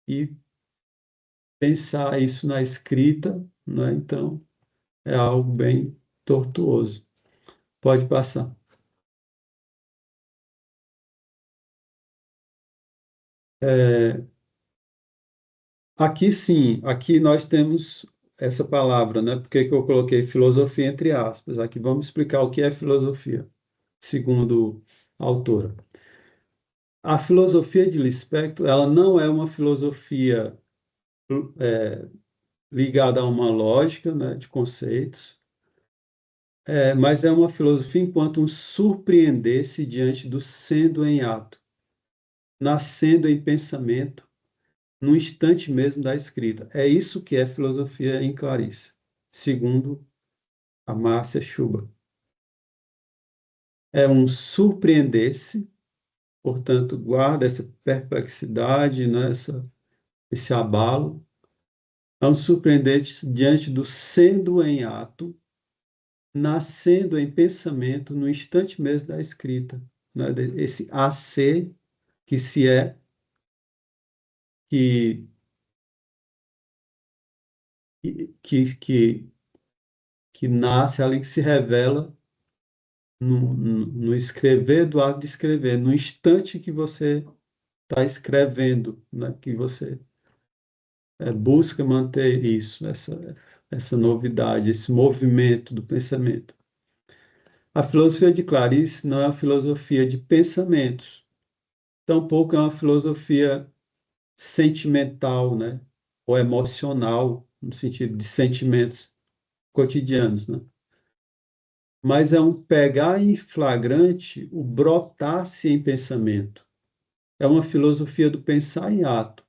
e pensar isso na escrita, né? Então, é algo bem tortuoso. Pode passar. É, aqui sim, aqui nós temos essa palavra, né? Por que que eu coloquei filosofia entre aspas? Aqui vamos explicar o que é filosofia, segundo a autora. A filosofia de Lispector, ela não é uma filosofia ligada a uma lógica, né, de conceitos, mas é uma filosofia enquanto um surpreender-se diante do sendo em ato, nascendo em pensamento, no instante mesmo da escrita. É isso que é filosofia em Clarice, segundo a Márcia Schuber. É um surpreender-se, portanto, guarda essa perplexidade, né, esse abalo, é um surpreender-se diante do sendo em ato, nascendo em pensamento no instante mesmo da escrita, né? Esse a ser que se é, que, que, que nasce ali, que se revela no escrever do ato de escrever, no instante que você está escrevendo, né? Que você busca manter isso, essa novidade, esse movimento do pensamento. A filosofia de Clarice não é uma filosofia de pensamentos, tampouco é uma filosofia sentimental, né? Ou emocional, no sentido de sentimentos cotidianos, né? Mas é um pegar em flagrante o brotar-se em pensamento. É uma filosofia do pensar em ato,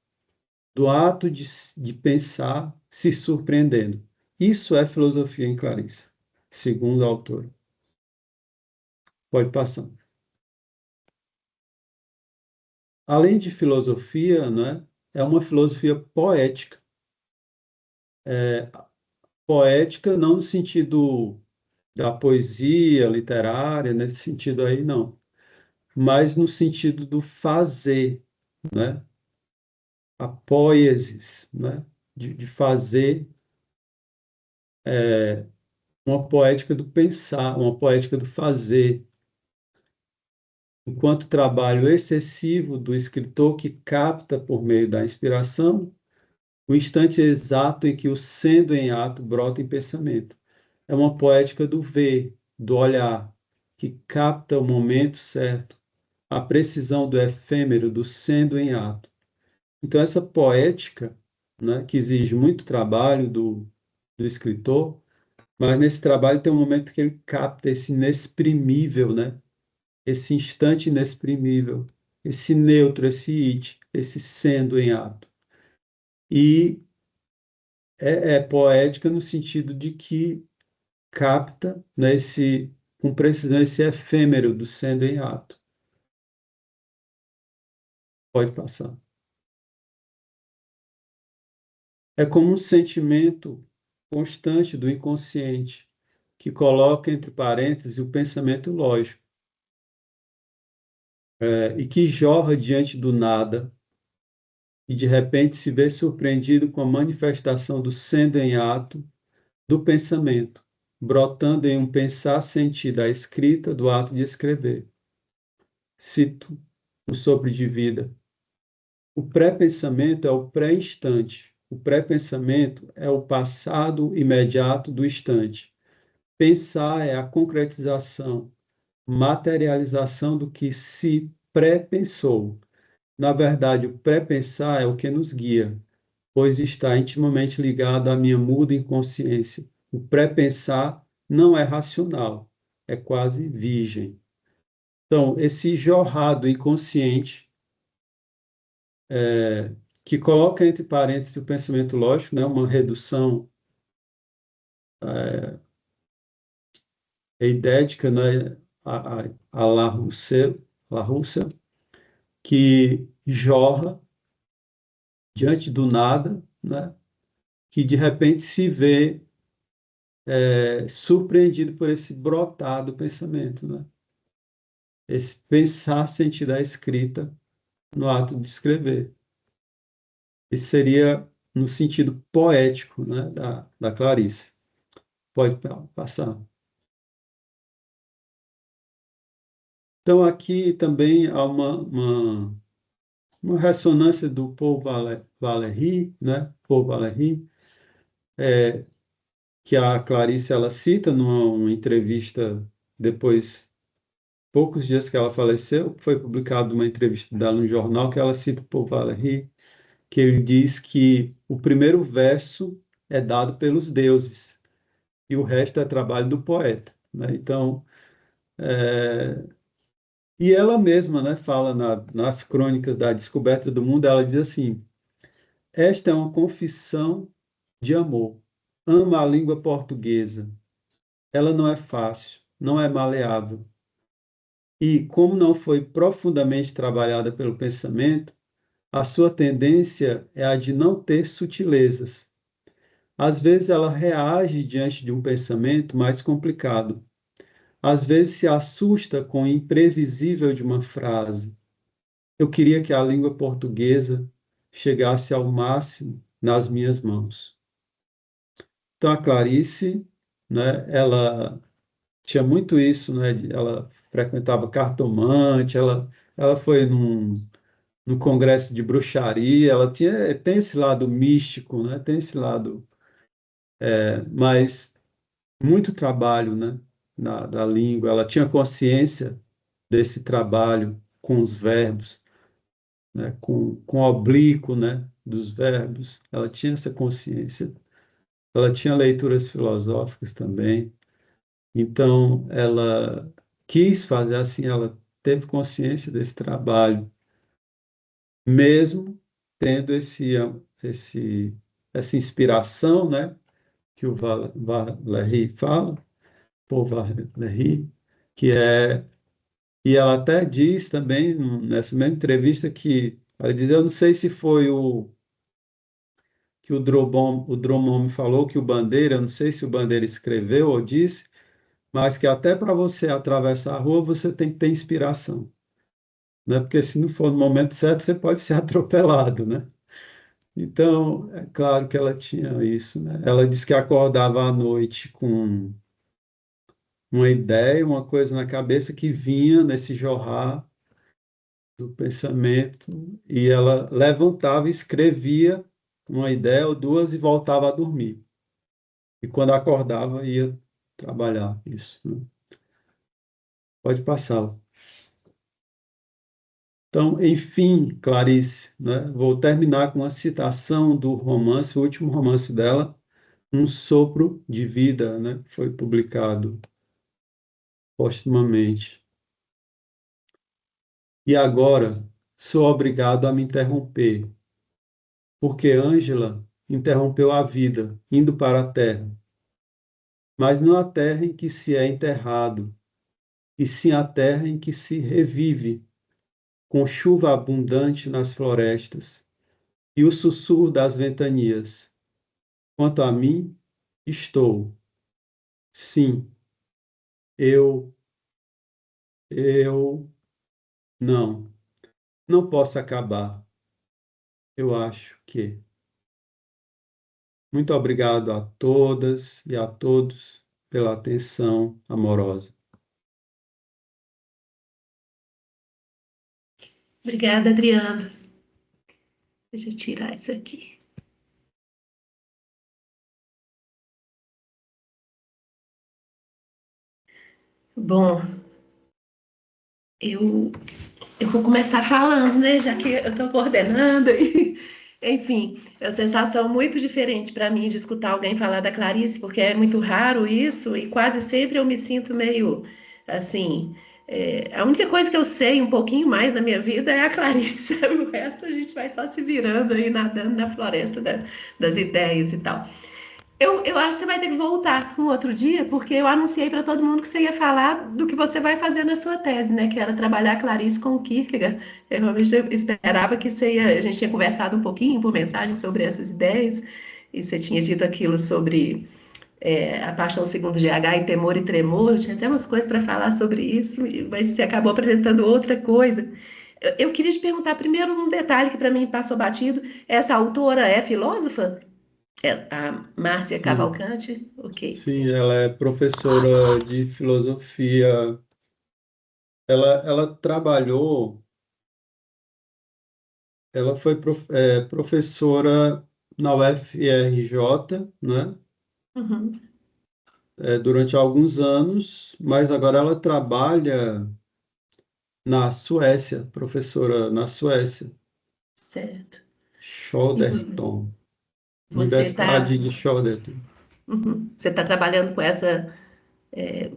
do ato de pensar se surpreendendo. Isso é filosofia em Clarice, segundo a autora. Pode passar. Além de filosofia, né, é uma filosofia poética. Poética não no sentido da poesia literária, nesse sentido aí, não. Mas no sentido do fazer, né? A poiesis, né? De fazer uma poética do pensar, uma poética do fazer, enquanto trabalho excessivo do escritor que capta, por meio da inspiração, o instante exato em que o sendo em ato brota em pensamento. é uma poética do ver, do olhar, que capta o momento certo, a precisão do efêmero, do sendo em ato. Então, essa poética, né, que exige muito trabalho do escritor, mas nesse trabalho tem um momento que ele capta esse inexprimível, né? Esse instante inexprimível, esse neutro, esse it, esse sendo em ato. E é poética no sentido de que capta, né, com precisão esse efêmero do sendo em ato. Pode passar. É como um sentimento constante do inconsciente, que coloca entre parênteses o pensamento lógico, e que jorra diante do nada, e de repente se vê surpreendido com a manifestação do sendo em ato do pensamento, brotando em um pensar sentido da escrita do ato de escrever. Cito o sopro de vida. O pré-pensamento é o pré-instante. O pré-pensamento é o passado imediato do instante. Pensar é a concretização, materialização do que se pré-pensou. Na verdade, o pré-pensar é o que nos guia, pois está intimamente ligado à minha muda inconsciência. O pré-pensar não é racional, é quase virgem. Então, esse jorrado inconsciente, que coloca entre parênteses o pensamento lógico, né, uma redução eidética, né, a La Russell, que jorra diante do nada, né, que de repente se vê surpreendido por esse brotar do pensamento, né? Esse pensar sentido da escrita no ato de escrever. Isso seria no sentido poético, né, da Clarice. Pode passar. Então, aqui também há uma ressonância do Paul Valéry, né? Paul Valéry, que a Clarice ela cita numa entrevista depois, poucos dias que ela faleceu, foi publicada uma entrevista dela no jornal que ela cita Paul Valéry, que ele diz que o primeiro verso é dado pelos deuses e o resto é trabalho do poeta, né? Então, é, e ela mesma, né, fala nas crônicas da descoberta do mundo, ela diz assim: esta é uma confissão de amor. Ama a língua portuguesa. Ela não é fácil, não é maleável. E, como não foi profundamente trabalhada pelo pensamento, a sua tendência é a de não ter sutilezas. Às vezes ela reage diante de um pensamento mais complicado. Às vezes se assusta com o imprevisível de uma frase. Eu queria que a língua portuguesa chegasse ao máximo nas minhas mãos. Então, a Clarice, né, ela tinha muito isso, né, ela frequentava cartomante, ela foi num congresso de bruxaria, ela tem esse lado místico, né, tem esse lado, mas muito trabalho, né, da língua, ela tinha consciência desse trabalho com os verbos, né, com o oblíquo, né, dos verbos, ela tinha essa consciência. Ela tinha leituras filosóficas também, então ela quis fazer assim, ela teve consciência desse trabalho, mesmo tendo esse, essa inspiração, né, que o Valéry fala, Paul Valéry, que é, e ela até diz também, nessa mesma entrevista, que ela diz, eu não sei se foi o que o Drummond me falou, que o Bandeira, eu não sei se o Bandeira escreveu ou disse, mas que até para você atravessar a rua você tem que ter inspiração, né? Porque se não for no momento certo, você pode ser atropelado, né? Então, é claro que ela tinha isso, né? Ela disse que acordava à noite com uma ideia, uma coisa na cabeça que vinha nesse jorrar do pensamento e ela levantava e escrevia uma ideia ou duas e voltava a dormir. E quando acordava, ia. trabalhar isso, né? Pode passar. Então, enfim, Clarice, né, vou terminar com uma citação do romance, o último romance dela, Um Sopro de Vida, né, que foi publicado postumamente. E agora sou obrigado a me interromper, porque Ângela interrompeu a vida, indo para a terra, mas não a terra em que se é enterrado, e sim a terra em que se revive, com chuva abundante nas florestas e o sussurro das ventanias. Quanto a mim, estou. Sim, eu, eu, não, não posso acabar. Eu acho que. Muito obrigado a todas e a todos pela atenção amorosa. Obrigada, Adriana. Deixa eu tirar isso aqui. Bom, eu, eu vou começar falando, né? Já que eu estou coordenando. Enfim, é uma sensação muito diferente para mim de escutar alguém falar da Clarice, porque é muito raro isso e quase sempre eu me sinto meio assim. A única coisa que eu sei um pouquinho mais na minha vida é a Clarice, sabe? O resto a gente vai só se virando aí, nadando na floresta das ideias e tal. Eu acho que você vai ter que voltar um outro dia, porque eu anunciei para todo mundo que você ia falar do que você vai fazer na sua tese, né? Que era trabalhar Clarice com o Kierkegaard. Eu realmente esperava que a gente tinha conversado um pouquinho por mensagem sobre essas ideias, e você tinha dito aquilo sobre a paixão segundo GH e temor e tremor. Eu tinha até umas coisas para falar sobre isso, mas você acabou apresentando outra coisa. Eu queria te perguntar primeiro um detalhe que para mim passou batido. Essa autora é filósofa? É a Márcia Sim, Cavalcante? Ok. sim, ela é professora de filosofia. Ela trabalhou, ela foi professora na UFRJ, né? Uhum. Durante alguns anos, mas agora ela trabalha na Suécia, professora na Suécia, Certo. E Choderton, você Universidade está de Choderton. você tá trabalhando com essa. é,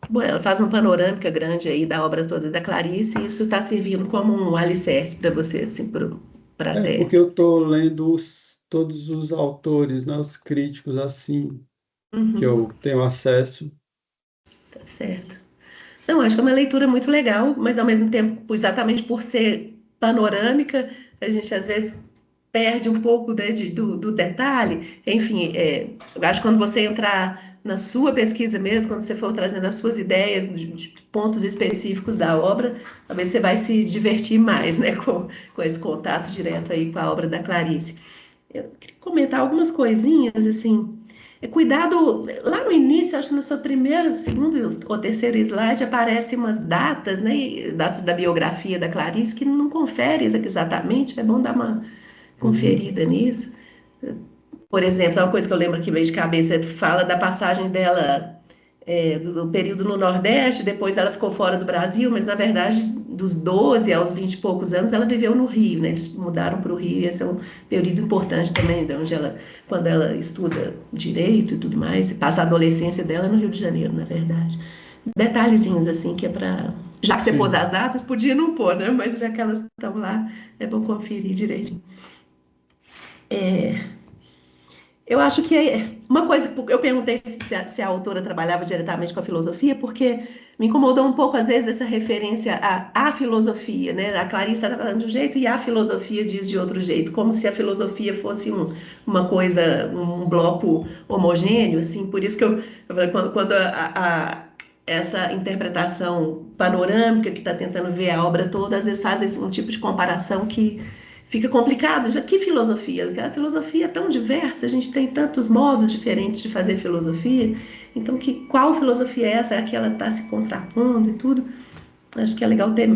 Bom, ela faz uma panorâmica grande aí da obra toda da Clarice, e isso está servindo como um alicerce para você, assim, para a Porque tese. eu estou lendo todos os autores, né, os críticos, assim, que eu Uhum. tenho acesso. Tá certo. Não, acho que é uma leitura muito legal, mas ao mesmo tempo, exatamente por ser panorâmica, a gente às vezes perde um pouco, né, do detalhe. Enfim, eu acho que quando você entrar na sua pesquisa mesmo, quando você for trazendo as suas ideias de pontos específicos da obra, talvez você vai se divertir mais, né, com esse contato direto aí com a obra da Clarice. Eu queria comentar algumas coisinhas, assim. Cuidado, lá no início, acho que no seu primeiro, segundo ou terceiro slide, aparecem umas datas, né? Datas da biografia da Clarice, que não confere exatamente, é bom dar uma Uhum. conferida nisso. Por exemplo, uma coisa que eu lembro que veio de cabeça, fala da passagem dela do período no Nordeste, depois ela ficou fora do Brasil, mas na verdade, dos 12 aos 20 e poucos anos, ela viveu no Rio, né? Eles mudaram para o Rio, e esse é um período importante também, de onde quando ela estuda direito e tudo mais, passa a adolescência dela no Rio de Janeiro, na verdade. Detalhezinhos assim que é para. Já que você pôs Sim. as datas, podia não pôr, né? Mas já que elas estão lá, é bom conferir direitinho. Eu acho que uma coisa, eu perguntei se a autora trabalhava diretamente com a filosofia, porque me incomodou um pouco, às vezes, essa referência à filosofia, né? A Clarice está falando de um jeito e a filosofia diz de outro jeito, como se a filosofia fosse uma coisa, um bloco homogêneo, assim. Por isso que eu falei, quando essa interpretação panorâmica que está tentando ver a obra toda, às vezes faz um tipo de comparação que fica complicado. Que filosofia? A filosofia é tão diversa, a gente tem tantos modos diferentes de fazer filosofia. Então, qual filosofia é essa? É a que ela está se contrapondo e tudo? Acho que é legal ter.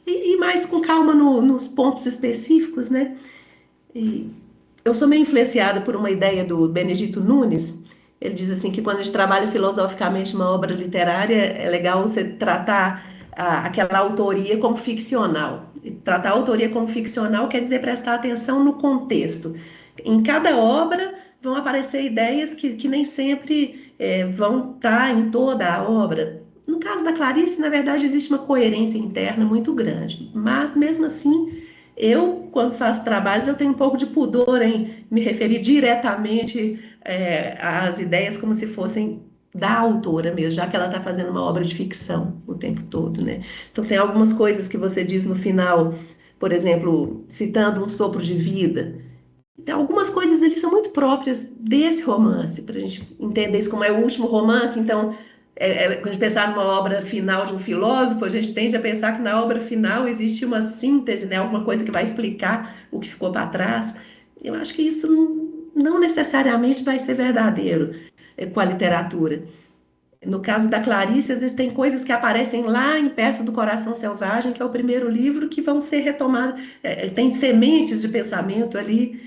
E mais com calma nos pontos específicos, né? E eu sou meio influenciada por uma ideia do Benedito Nunes, Ele diz assim que quando a gente trabalha filosoficamente uma obra literária, é legal você tratar aquela autoria como ficcional. E tratar a autoria como ficcional quer dizer prestar atenção no contexto. Em cada obra vão aparecer ideias que nem sempre vão estar em toda a obra. No caso da Clarice, na verdade, existe uma coerência interna muito grande, mas mesmo assim, eu, quando faço trabalhos, eu tenho um pouco de pudor em me referir diretamente às ideias como se fossem da autora mesmo, já que ela está fazendo uma obra de ficção o tempo todo, né? Então tem algumas coisas que você diz no final, por exemplo, citando um sopro de vida. Então, algumas coisas ali são muito próprias desse romance, para a gente entender isso como é o último romance. Então, quando a gente pensar numa obra final de um filósofo, a gente tende a pensar que na obra final existe uma síntese, né? Alguma coisa que vai explicar o que ficou para trás. Eu acho que isso não necessariamente vai ser verdadeiro com a literatura. No caso da Clarice, às vezes tem coisas que aparecem lá em Perto do Coração Selvagem, que é o primeiro livro, que vão ser retomadas. Tem sementes de pensamento ali,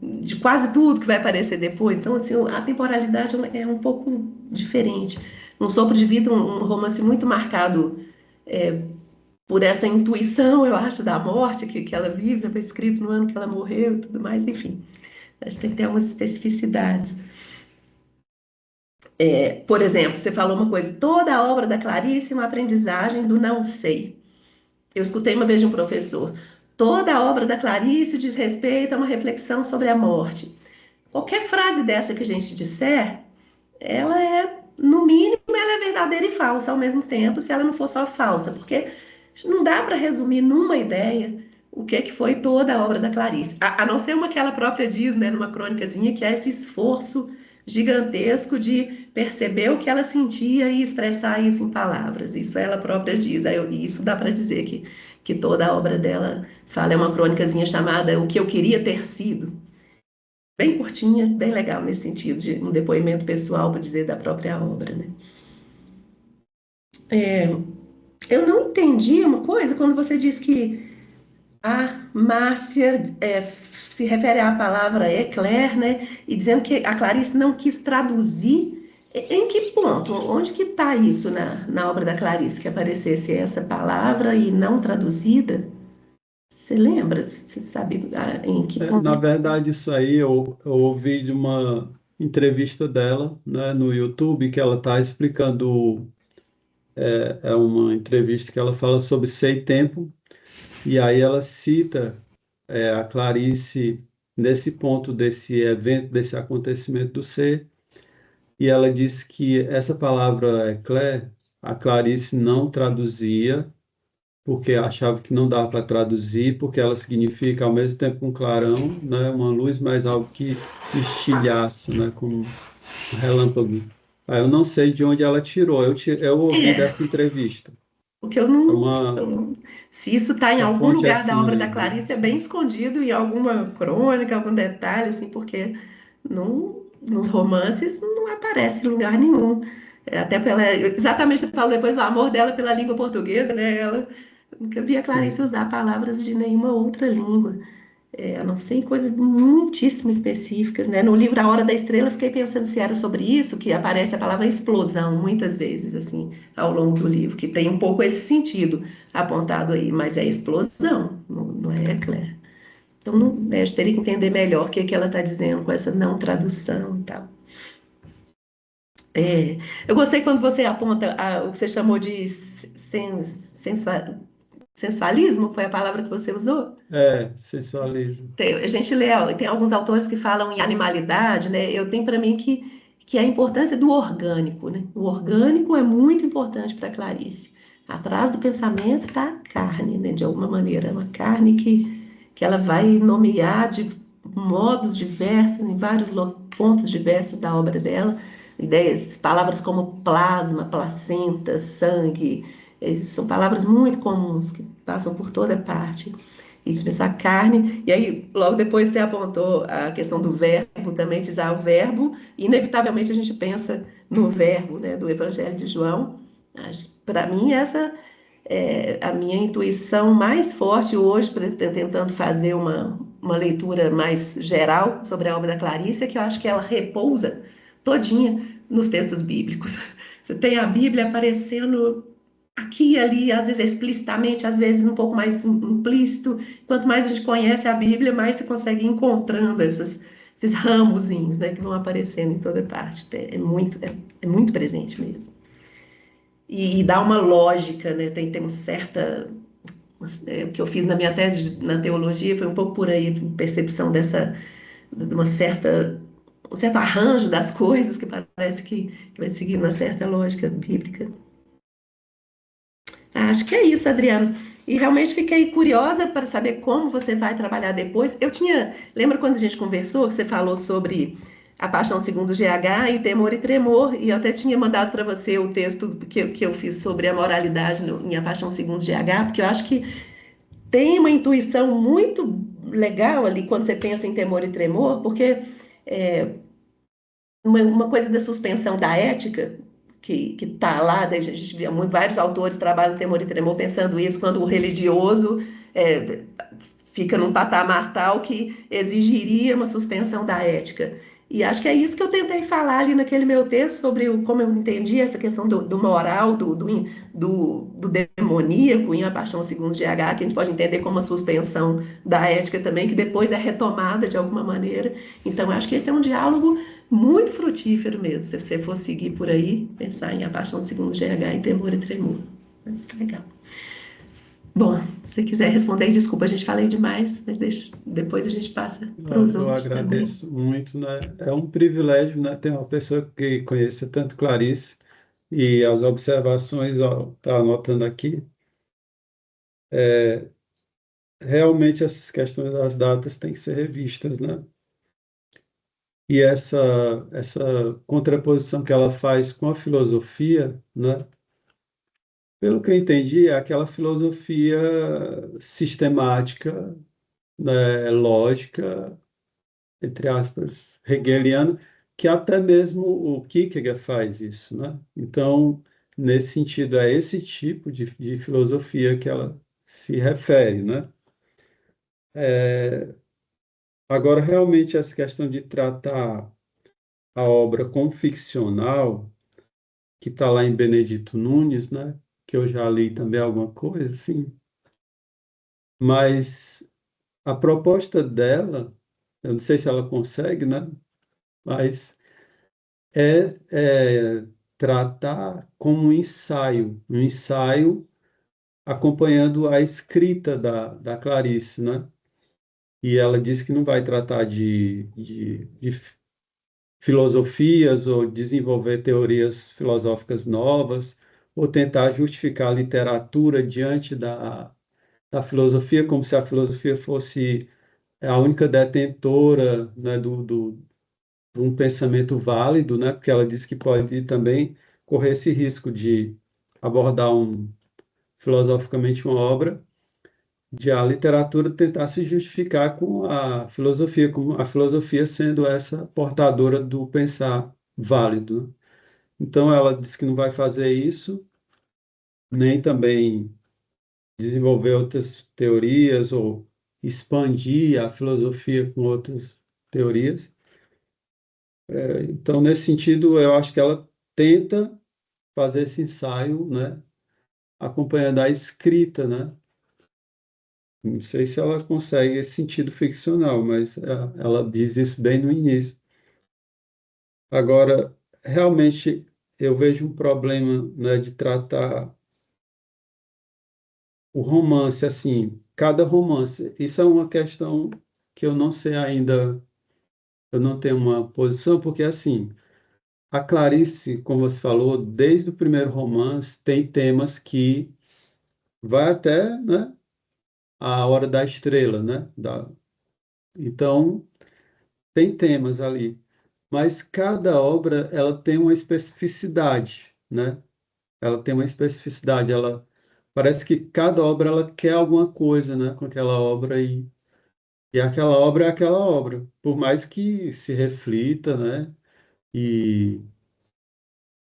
de quase tudo que vai aparecer depois. Então, assim, a temporalidade é um pouco diferente. Um Sopro de Vida, um romance muito marcado por essa intuição, eu acho, da morte que ela vive, foi escrito no ano que ela morreu e tudo mais, enfim. A gente tem que ter algumas especificidades. Por exemplo, você falou uma coisa, toda a obra da Clarice é uma aprendizagem do não sei. Eu escutei uma vez de um professor, toda a obra da Clarice diz respeito a uma reflexão sobre a morte. Qualquer frase dessa que a gente disser, ela no mínimo, ela é verdadeira e falsa ao mesmo tempo, se ela não for só falsa, porque não dá para resumir numa ideia o que foi toda a obra da Clarice, a não ser uma que ela própria diz, né, numa crônicazinha, que é esse esforço gigantesco de perceber o que ela sentia e expressar isso em palavras. Isso ela própria diz. Isso dá para dizer que toda a obra dela fala. É uma crônicazinha chamada O que eu queria ter sido. Bem curtinha, bem legal nesse sentido, de um depoimento pessoal, para dizer, da própria obra, né? É, eu não entendi uma coisa quando você diz que a Márcia se refere à palavra éclair, né? E dizendo que a Clarice não quis traduzir. Em que ponto? Onde que está isso na obra da Clarice, que aparecesse essa palavra e não traduzida? Você lembra? Você sabe em que Na ponto? verdade, isso aí eu ouvi de uma entrevista dela, né, no YouTube, que ela está explicando, é uma entrevista que ela fala sobre ser e tempo, e aí ela cita a Clarice nesse ponto desse evento, desse acontecimento do ser, e ela diz que essa palavra eclair, a Clarice não traduzia, porque achava que não dava para traduzir, porque ela significa ao mesmo tempo um clarão, né, uma luz, mas algo que estilhaça, né, como um relâmpago. Eu não sei de onde ela tirou, eu ouvi É, dessa entrevista. porque eu É não. uma, Se isso está em a algum fonte é lugar da assim, obra da livre, Clarice, é bem assim. escondido em alguma crônica, algum detalhe, assim, porque nos romances não aparece em lugar nenhum. Até pela, exatamente, você falou depois do amor dela pela língua portuguesa, né? Ela nunca via Clarice usar palavras de nenhuma outra língua. A não ser em coisas muitíssimo específicas, né? No livro A Hora da Estrela, eu fiquei pensando se era sobre isso, que aparece a palavra explosão muitas vezes, assim, ao longo do livro, que tem um pouco esse sentido apontado aí, mas é explosão, não é eclair. Então, a gente teria que entender melhor o que, que ela está dizendo com essa não tradução e tal. É, eu gostei quando você aponta o que você chamou de sensualismo, foi a palavra que você usou? Sensualismo. A gente lê, tem alguns autores que falam em animalidade, né? Eu tenho para mim que a importância do orgânico, né? O orgânico é muito importante para Clarice. Atrás do pensamento está a carne, né? De alguma maneira, é uma carne que ela vai nomear de modos diversos, em vários pontos diversos da obra dela. Ideias, palavras como plasma, placenta, sangue, são palavras muito comuns que passam por toda parte. Isso, pensar carne. E aí, logo depois você apontou a questão do verbo, também usar o verbo. Inevitavelmente a gente pensa no verbo, né, do Evangelho de João. Para mim, essa é a minha intuição mais forte hoje, tentando fazer uma leitura mais geral sobre a obra da Clarice, é que eu acho que ela repousa todinha nos textos bíblicos. Você tem a Bíblia aparecendo aqui e ali, às vezes explicitamente, às vezes um pouco mais implícito. Quanto mais a gente conhece a Bíblia, mais você consegue ir encontrando esses ramozinhos, né, que vão aparecendo em toda parte. É muito presente mesmo. E dá uma lógica, né? Tem uma certa. O que eu fiz na minha tese na teologia foi um pouco por aí, percepção de uma certa, um certo arranjo das coisas que parece que vai seguir uma certa lógica bíblica. Acho que é isso, Adriano. E realmente fiquei curiosa para saber como você vai trabalhar depois. Lembra quando a gente conversou que você falou sobre a Paixão segundo GH e Temor e Tremor, e eu até tinha mandado para você o texto que eu fiz sobre a moralidade em A Paixão segundo GH, porque eu acho que tem uma intuição muito legal ali quando você pensa em Temor e Tremor, porque é, uma coisa da suspensão da ética, que está lá, a gente vê vários autores trabalham Temor e Tremor pensando isso, quando o religioso é, fica num patamar tal que exigiria uma suspensão da ética. E acho que é isso que eu tentei falar ali naquele meu texto sobre como eu entendi essa questão do moral, do demoníaco em A Paixão segundo GH, que a gente pode entender como uma suspensão da ética também, que depois é retomada de alguma maneira. Então, acho que esse é um diálogo muito frutífero mesmo, se você for seguir por aí, pensar em A Paixão segundo GH e Temor e Tremor. Legal. Bom, se você quiser responder, desculpa, a gente falei demais, mas depois a gente passa para os Eu outros também. agradeço muito, né? É um privilégio, né, ter uma pessoa que conheça tanto Clarice e as observações, ó, tá anotando aqui. Realmente essas questões das datas têm que ser revistas, né? E essa contraposição que ela faz com a filosofia, né? Pelo que eu entendi, é aquela filosofia sistemática, né, lógica, entre aspas, hegeliana, que até mesmo o Kierkegaard faz isso, né? Então, nesse sentido, é esse tipo de filosofia que ela se refere, né? Agora, realmente, essa questão de tratar a obra como ficcional, que está lá em Benedito Nunes, né? Que eu já li também alguma coisa, assim, mas a proposta dela, eu não sei se ela consegue, né? Mas é tratar como um ensaio acompanhando a escrita da Clarice, né? E ela disse que não vai tratar de filosofias ou desenvolver teorias filosóficas novas ou tentar justificar a literatura diante da filosofia, como se a filosofia fosse a única detentora, né, de um pensamento válido, né? Porque ela diz que pode também correr esse risco de abordar filosoficamente uma obra, de a literatura tentar se justificar com a filosofia, com a filosofia sendo essa portadora do pensar válido, né? Então ela diz que não vai fazer isso, nem também desenvolver outras teorias ou expandir a filosofia com outras teorias. Então, nesse sentido, eu acho que ela tenta fazer esse ensaio, né, acompanhando a escrita, né? Não sei se ela consegue esse sentido ficcional, mas ela diz isso bem no início. Agora, realmente, eu vejo um problema, né, de tratar o romance assim, cada romance. Isso é uma questão que eu não sei ainda, eu não tenho uma posição, porque assim, a Clarice, como você falou, desde o primeiro romance, tem temas que vai até, né, a Hora da Estrela, né? Então, tem temas ali, mas cada obra ela tem uma especificidade, né? Ela tem uma especificidade, ela parece que cada obra ela quer alguma coisa, né, com aquela obra e aquela obra é aquela obra, por mais que se reflita, né? E,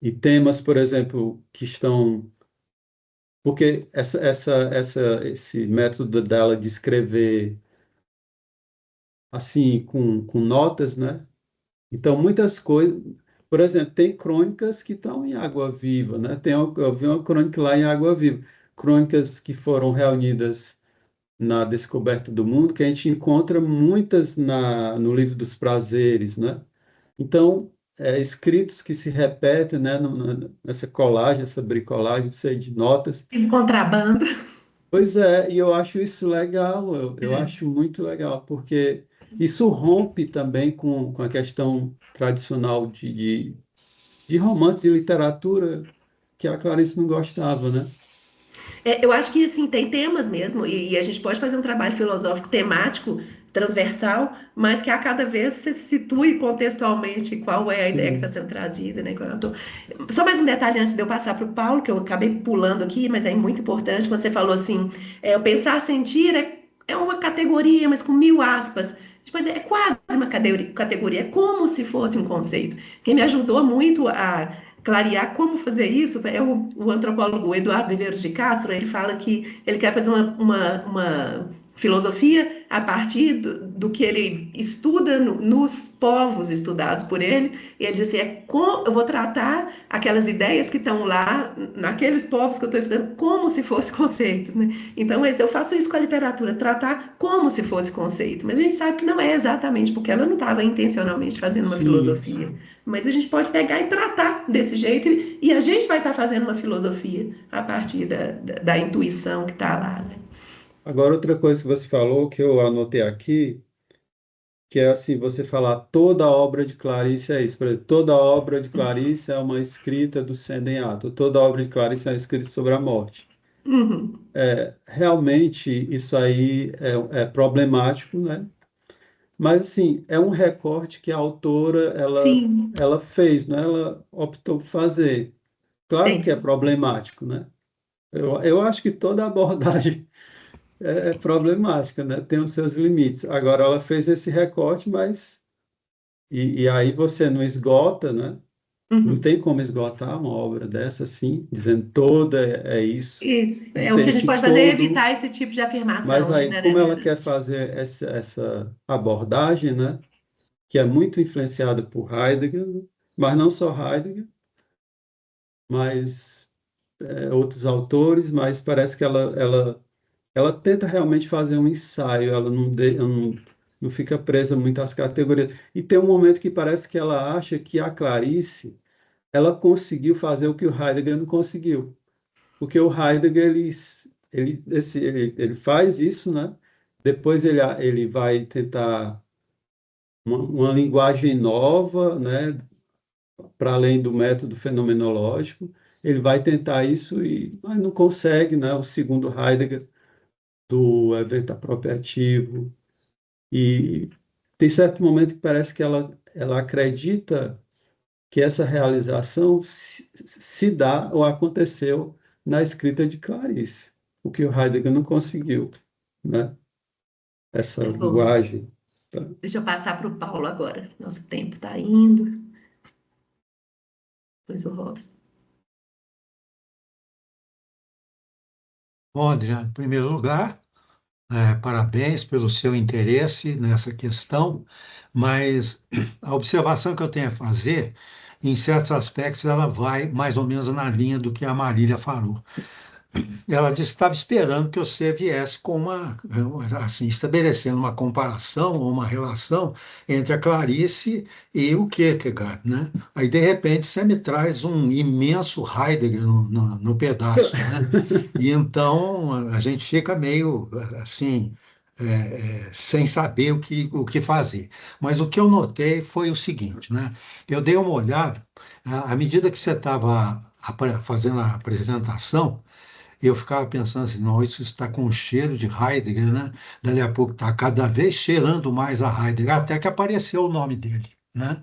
e temas, por exemplo, que estão porque esse método dela de escrever assim com notas, né? Então, muitas coisas. Por exemplo, tem crônicas que estão em Água Viva, né? Eu vi uma crônica lá em Água Viva, crônicas que foram reunidas na Descoberta do Mundo, que a gente encontra muitas no Livro dos Prazeres, né? Então, escritos que se repetem, né, nessa colagem, essa bricolagem, sei, de notas. Em contrabando. Pois é, e eu acho isso legal, eu acho muito legal, porque isso rompe também com a questão tradicional de romance, de literatura, que a Clarice não gostava, né? Eu acho que assim, tem temas mesmo, e a gente pode fazer um trabalho filosófico temático, transversal, mas que a cada vez se situe contextualmente qual é a ideia que está Sim, sendo trazida, né? Só mais um detalhe antes de eu passar para o Paulo, que eu acabei pulando aqui, mas é muito importante, quando você falou assim, o pensar sentir é uma categoria, mas com mil aspas. Depois é quase uma categoria, é como se fosse um conceito. Quem me ajudou muito a clarear como fazer isso é o antropólogo Eduardo Viveiros de Castro. Ele fala que ele quer fazer uma filosofia a partir do que ele estuda nos povos estudados por ele. E ele diz assim, eu vou tratar aquelas ideias que estão lá, naqueles povos que eu estou estudando, como se fossem conceitos, né? Então, eu faço isso com a literatura, tratar como se fosse conceito. Mas a gente sabe que não é exatamente, porque ela não estava intencionalmente fazendo uma sim. filosofia. Mas a gente pode pegar e tratar desse jeito, e a gente vai estar fazendo uma filosofia a partir da intuição que está lá, né? Agora, outra coisa que você falou, que eu anotei aqui, que é assim, você falar toda obra de Clarice é isso. Por exemplo, toda obra de Clarice é uma escrita do sendo em ato, toda obra de Clarice é uma escrita sobre a morte. Uhum. Realmente, isso aí é problemático, né? Mas, assim, é um recorte que a autora, Sim, ela fez, né? Ela optou por fazer. Claro que é entendi. problemático, né? Eu acho que toda abordagem é problemática, né? Tem os seus limites. Agora, ela fez esse recorte, mas... E aí você não esgota, né? Não Uhum. tem como esgotar uma obra dessa assim, dizendo toda é isso. Isso. Não O tem que a gente esse pode fazer é todo, evitar esse tipo de mas afirmação aí, como ela generalizante. quer fazer essa abordagem, né? Que é muito influenciada por Heidegger, né, mas não só Heidegger, mas outros autores, mas parece que ela tenta realmente fazer um ensaio, ela não fica presa muito às categorias. E tem um momento que parece que ela acha que a Clarice ela conseguiu fazer o que o Heidegger não conseguiu. Porque o Heidegger, ele faz isso, né? Depois ele vai tentar uma linguagem nova, né? Para além do método fenomenológico. Ele vai tentar isso e mas não consegue, né? O segundo Heidegger, do evento apropriativo. E tem certo momento que parece que ela acredita que essa realização se dá ou aconteceu na escrita de Clarice, o que o Heidegger não conseguiu, né? Essa Eu vou, linguagem. Tá? deixa eu passar para o Paulo agora. Nosso tempo está indo. Depois o Robson. Bom, Adriano, em primeiro lugar, parabéns pelo seu interesse nessa questão, mas a observação que eu tenho a fazer, em certos aspectos, ela vai mais ou menos na linha do que a Marília falou. Ela disse que estava esperando que você viesse com assim, estabelecendo uma comparação ou uma relação entre a Clarice e o Kierkegaard, né? Aí, de repente, você me traz um imenso Heidegger no pedaço, né? E então a gente fica meio assim, sem saber o que fazer. Mas o que eu notei foi o seguinte, né? Eu dei uma olhada, à medida que você estava fazendo a apresentação, eu ficava pensando assim, não, isso está com um cheiro de Heidegger, né? Dali a pouco está cada vez cheirando mais a Heidegger, até que apareceu o nome dele, né?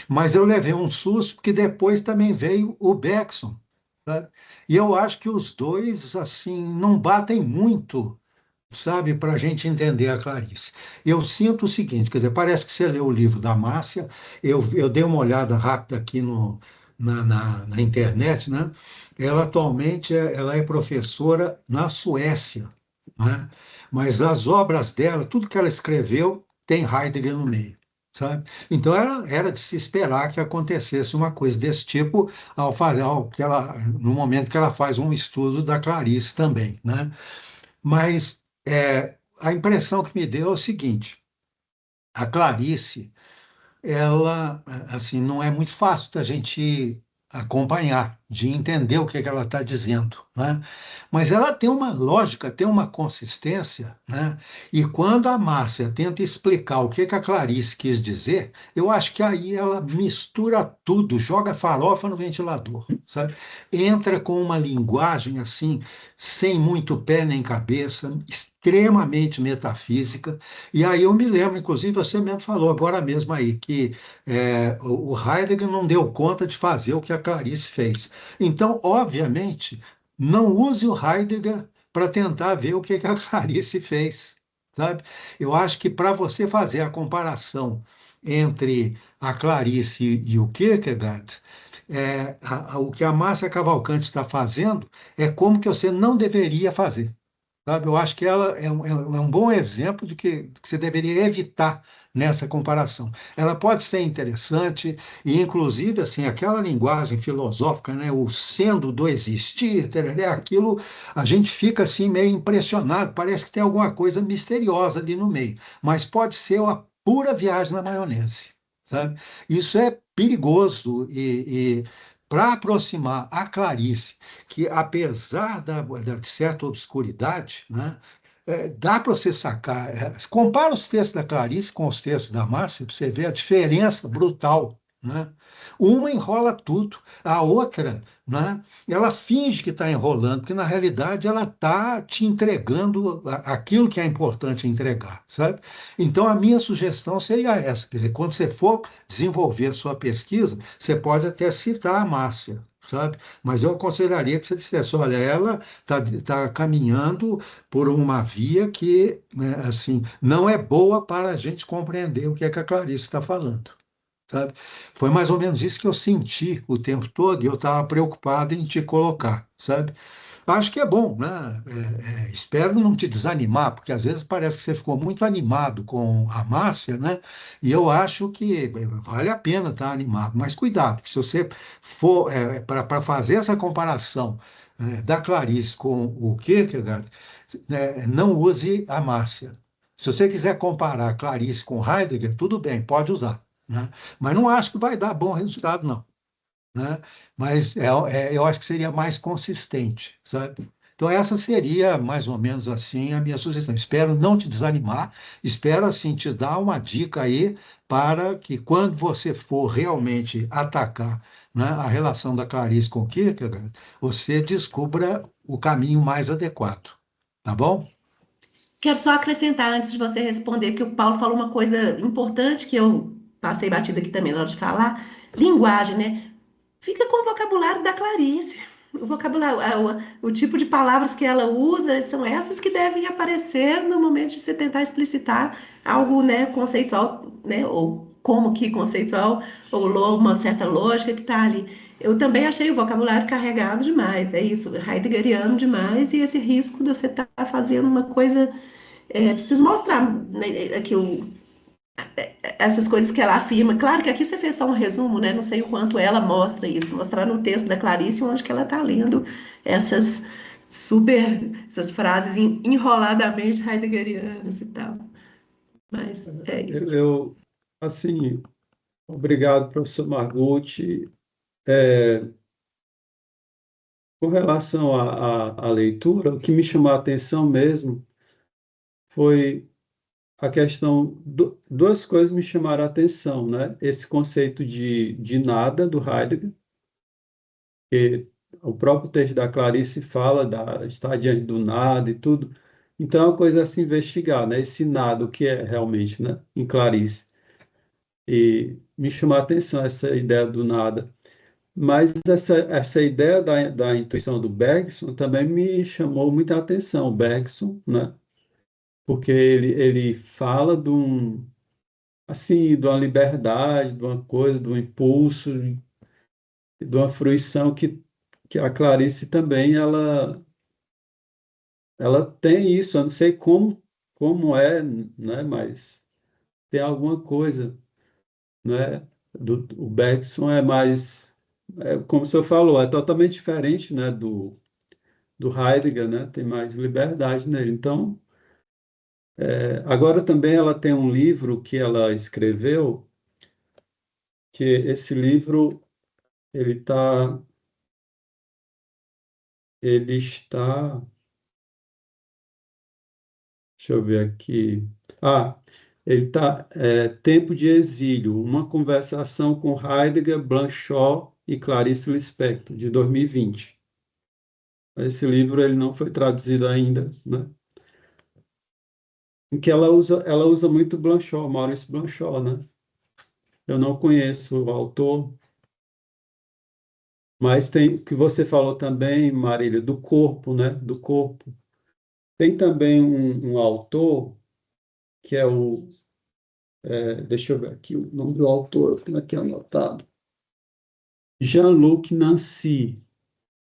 Mas eu levei um susto, porque depois também veio o Bergson, né? E eu acho que os dois, assim, não batem muito, sabe, para a gente entender a Clarice. Eu sinto o seguinte, quer dizer, parece que você leu o livro da Márcia, eu dei uma olhada rápida aqui na internet, né? Ela atualmente ela é professora na Suécia, né? Mas as obras dela, tudo que ela escreveu, tem Heidegger no meio, sabe? Então era de se esperar que acontecesse uma coisa desse tipo ao fazer, no momento que ela faz um estudo da Clarice também, né? Mas a impressão que me deu é o seguinte: a Clarice, ela, assim, não é muito fácil da gente acompanhar, de entender o que é que ela está dizendo, né? Mas ela tem uma lógica, tem uma consistência, né? E quando a Márcia tenta explicar o que é que a Clarice quis dizer, eu acho que aí ela mistura tudo, joga farofa no ventilador, sabe? Entra com uma linguagem assim, sem muito pé nem cabeça, extremamente metafísica. E aí eu me lembro, inclusive, você mesmo falou agora mesmo aí, que o Heidegger não deu conta de fazer o que a Clarice fez. Então, obviamente, não use o Heidegger para tentar ver o que que a Clarice fez, sabe? Eu acho que para você fazer a comparação entre a Clarice e o Kierkegaard, o que a Márcia Cavalcante está fazendo é como que você não deveria fazer. Sabe? Eu acho que ela é um bom exemplo de que você deveria evitar nessa comparação. Ela pode ser interessante e, inclusive, assim, aquela linguagem filosófica, né, o sendo do existir, tereré, aquilo a gente fica assim meio impressionado, parece que tem alguma coisa misteriosa ali no meio, mas pode ser uma pura viagem na maionese, sabe? Isso é perigoso e para aproximar a Clarice que apesar de certa obscuridade, né, dá para você sacar. Compara os textos da Clarice com os textos da Márcia, para você ver a diferença brutal. Né? Uma enrola tudo, a outra, né, ela finge que está enrolando, porque na realidade ela está te entregando aquilo que é importante entregar, sabe? Então a minha sugestão seria essa, quer dizer, quando você for desenvolver a sua pesquisa, você pode até citar a Márcia, sabe? Mas eu aconselharia que você dissesse, olha, ela está caminhando por uma via que, né, assim, não é boa para a gente compreender o que é que a Clarice está falando, sabe? Foi mais ou menos isso que eu senti o tempo todo e eu estava preocupado em te colocar, sabe? Acho que é bom, né? Espero não te desanimar, porque às vezes parece que você ficou muito animado com a Márcia, né? E eu acho que vale a pena estar animado, mas cuidado, que se você for para fazer essa comparação da Clarice com o Kierkegaard, não use a Márcia. Se você quiser comparar Clarice com Heidegger, tudo bem, pode usar, né? Mas não acho que vai dar bom resultado, não, né? Mas eu acho que seria mais consistente, sabe? Então, essa seria mais ou menos assim a minha sugestão. Espero não te desanimar, espero assim te dar uma dica aí para que quando você for realmente atacar, né, a relação da Clarice com Kierkegaard, você descubra o caminho mais adequado, tá bom? Quero só acrescentar antes de você responder que o Paulo falou uma coisa importante que eu passei batida aqui também na hora de falar. Linguagem, né? Fica com o vocabulário da Clarice. O vocabulário, o tipo de palavras que ela usa são essas que devem aparecer no momento de você tentar explicitar algo, né, conceitual, né, ou como que conceitual, ou uma certa lógica que está ali. Eu também achei o vocabulário carregado demais, é isso, heideggeriano demais, e esse risco de você estar fazendo uma coisa. Preciso mostrar, né, aqui essas coisas que ela afirma. Claro que aqui você fez só um resumo, né? Não sei o quanto ela mostra isso, mostrar no texto da Clarice onde que ela está lendo essas essas frases enroladamente heideggerianas e tal. Mas é isso. Assim, obrigado, professor Margucci. É, com relação à leitura, o que me chamou a atenção mesmo foi a questão, duas coisas me chamaram a atenção, né? Esse conceito de nada do Heidegger, que o próprio texto da Clarice fala da estar diante do nada e tudo. Então é uma coisa a se investigar, né? Esse nada, o que é realmente, né? Em Clarice. E me chamou a atenção essa ideia do nada. Mas essa ideia da intuição do Bergson também me chamou muita atenção, o Bergson, né? Porque ele fala assim, de uma liberdade, de uma coisa, de um impulso, de uma fruição que a Clarice também, ela tem isso, eu não sei como é, né? Mas tem alguma coisa. né? O Bergson é mais, como o senhor falou, é totalmente diferente, né, do Heidegger, né? Tem mais liberdade nele. Então, agora também ela tem um livro que ela escreveu, que esse livro ele tá, ele está, deixa eu ver aqui. Ah, ele está Tempo de Exílio, uma conversação com Heidegger, Blanchot e Clarice Lispector, de 2020. Esse livro ele não foi traduzido ainda, né? Em que ela usa muito Blanchot, Maurice Blanchot, né? Eu não conheço o autor, mas tem o que você falou também, Marília, do corpo, né? Do corpo. Tem também um autor que é deixa eu ver aqui o nome do autor, eu tenho aqui anotado. Jean-Luc Nancy.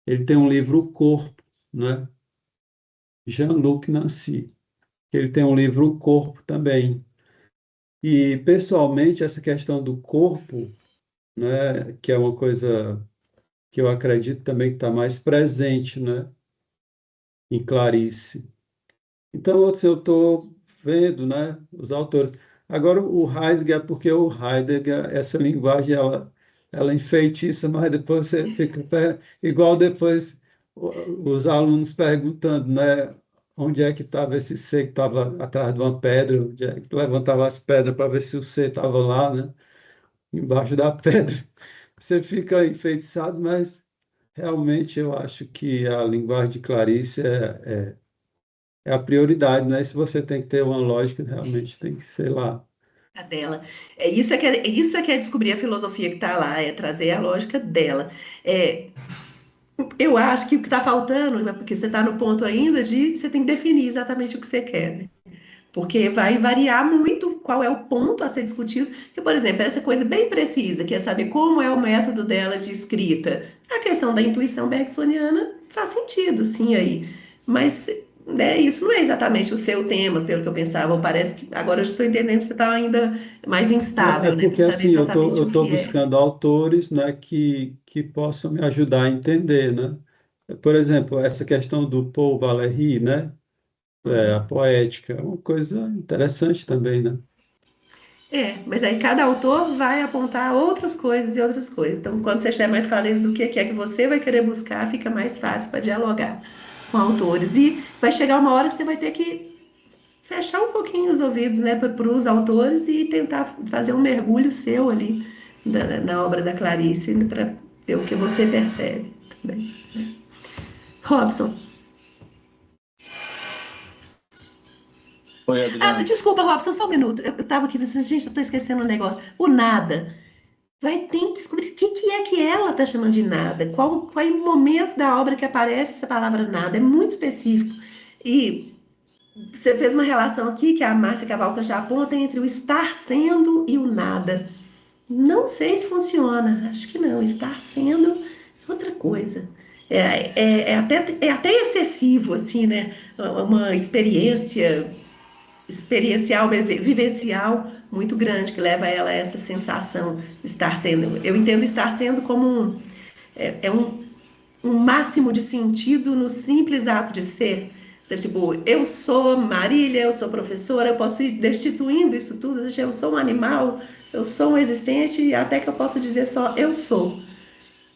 Ele tem um livro O Corpo, né? Jean-Luc Nancy. Ele tem um livro O Corpo também. E, pessoalmente, essa questão do corpo, né, que é uma coisa que eu acredito também que está mais presente, né, em Clarice. Então, assim, eu estou vendo, né, os autores. Agora, o Heidegger, porque o Heidegger, essa linguagem, ela enfeitiça, mas depois você fica igual depois os alunos perguntando, né, onde é que estava esse C que estava atrás de uma pedra, onde é que levantava as pedras para ver se o C estava lá, né, embaixo da pedra. Você fica enfeitiçado, mas realmente eu acho que a linguagem de Clarice é a prioridade, né? Se você tem que ter uma lógica, realmente tem que ser lá. A dela. Isso é que é descobrir a filosofia que está lá, é trazer a lógica dela. É, eu acho que o que está faltando, né, porque você está no ponto ainda de você tem que definir exatamente o que você quer, né? Porque vai variar muito qual é o ponto a ser discutido. Que, por exemplo, essa coisa bem precisa, que é saber como é o método dela de escrita. A questão da intuição bergsoniana faz sentido, sim, aí. Mas né, isso não é exatamente o seu tema, pelo que eu pensava. Ou parece que agora eu estou entendendo que você está ainda mais É instável, né, para porque saber assim eu tô, exatamente eu o tô que é. buscando autores, né, que possam me ajudar a entender, né? Por exemplo, essa questão do Paul Valéry, né? A Uhum. poética, é uma coisa interessante também, né? É, mas aí cada autor vai apontar outras coisas e outras coisas. Então, quando você estiver mais clareza do que é que você vai querer buscar, fica mais fácil para dialogar com autores. E vai chegar uma hora que você vai ter que fechar um pouquinho os ouvidos, né, para os autores e tentar fazer um mergulho seu ali na obra da Clarice, para ver o que você percebe também. Robson. Oi, Ah, Adriano. desculpa, Robson, só um minuto. Eu estava aqui pensando, gente, eu estou esquecendo um negócio. O nada. Vai ter que descobrir o que é que ela está chamando de nada, qual é o momento da obra que aparece essa palavra nada, é muito específico. E você fez uma relação aqui que a Márcia Cavalcante já aponta entre o estar sendo e o nada. Não sei se funciona, acho que não. Estar sendo é outra coisa. É até excessivo, assim, né? Uma experiência experiencial, vivencial muito grande que leva ela a essa sensação de estar sendo. Eu entendo estar sendo como um máximo de sentido no simples ato de ser. Então, tipo, eu sou Marília, eu sou professora, eu posso ir destituindo isso tudo, eu sou um animal, eu sou um existente, até que eu possa dizer só eu sou.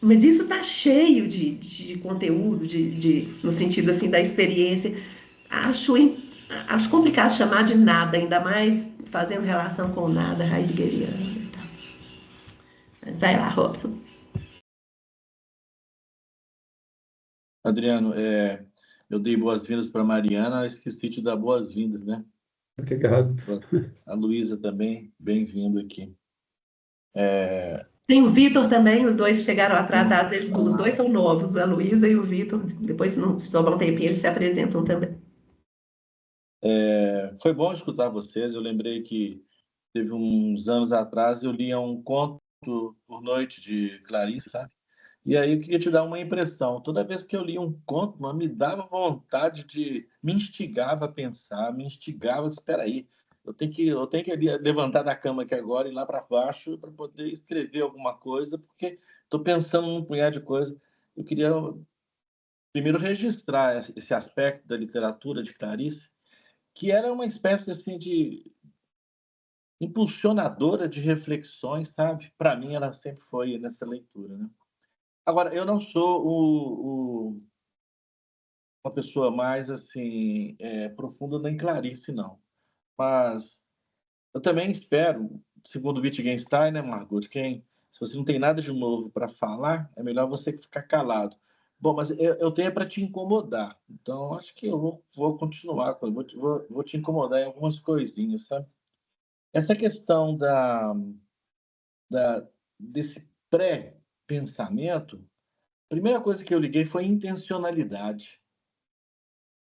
Mas isso está cheio de conteúdo, no sentido assim da experiência. Acho, acho complicado chamar de nada, ainda mais fazendo relação com nada heideggeriano e tal. Mas vai lá, Robson. Adriano, eu dei boas-vindas para a Mariana, esqueci de dar boas-vindas, né? Obrigado. A Luísa também, bem-vindo aqui. Tem o Vitor também, os dois chegaram Sim. atrasados, os dois são novos, a Luísa e o Vitor. Depois, se sobrar um tempinho, eles se apresentam também. Foi bom escutar vocês. Eu lembrei que teve uns anos atrás eu lia um conto por noite de Clarice, sabe? E aí eu queria te dar uma impressão. Toda vez que eu lia um conto, me dava vontade de... Me instigava a pensar, me instigava... Espera aí, Eu tenho que levantar da cama aqui agora e ir lá para baixo para poder escrever alguma coisa, porque estou pensando num punhado de coisa. Eu queria primeiro registrar esse aspecto da literatura de Clarice, que era uma espécie assim de impulsionadora de reflexões, sabe? Para mim, ela sempre foi nessa leitura, né? Agora, eu não sou uma pessoa mais assim profunda nem Clarice, não. Mas eu também espero, segundo Wittgenstein, né, Margot, se você não tem nada de novo para falar, é melhor você ficar calado. Bom, mas eu tenho para te incomodar. Então, acho que eu vou continuar, vou te incomodar em algumas coisinhas, sabe? Essa questão desse pré-pensamento, a primeira coisa que eu liguei foi intencionalidade,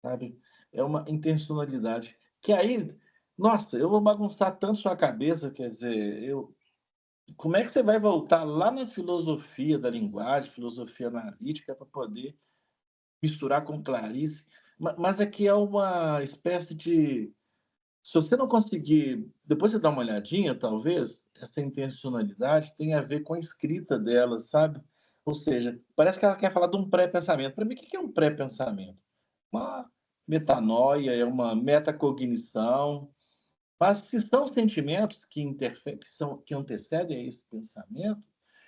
sabe? É uma intencionalidade. Que aí, nossa, eu vou bagunçar tanto sua cabeça, quer dizer, como é que você vai voltar lá na filosofia da linguagem, filosofia analítica, para poder misturar com Clarice? Mas aqui é uma espécie de. Se você não conseguir, depois você dá uma olhadinha, talvez, essa intencionalidade tem a ver com a escrita dela, sabe? Ou seja, parece que ela quer falar de um pré-pensamento. Para mim, o que é um pré-pensamento? Uma metanoia, é uma metacognição. Mas se são sentimentos que antecedem a esse pensamento,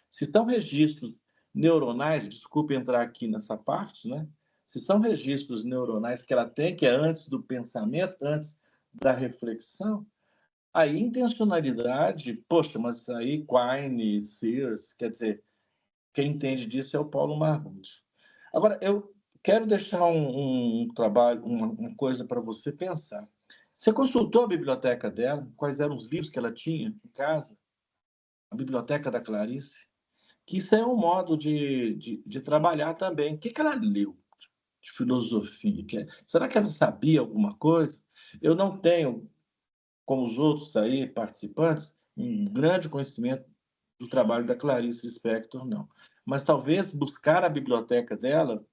se são registros neuronais, desculpe entrar aqui nessa parte, né? Se são registros neuronais que ela tem, que é antes do pensamento, antes da reflexão, aí intencionalidade, poxa, mas aí Quine, Sears, quer dizer, quem entende disso é o Paulo Margutti. Agora, eu quero deixar um trabalho, uma coisa para você pensar. Você consultou a biblioteca dela? Quais eram os livros que ela tinha em casa? A biblioteca da Clarice? Que isso é um modo de trabalhar também. O que ela leu de filosofia? Será que ela sabia alguma coisa? Eu não tenho, como os outros aí, participantes, um grande conhecimento do trabalho da Clarice Lispector, não. Mas talvez buscar a biblioteca dela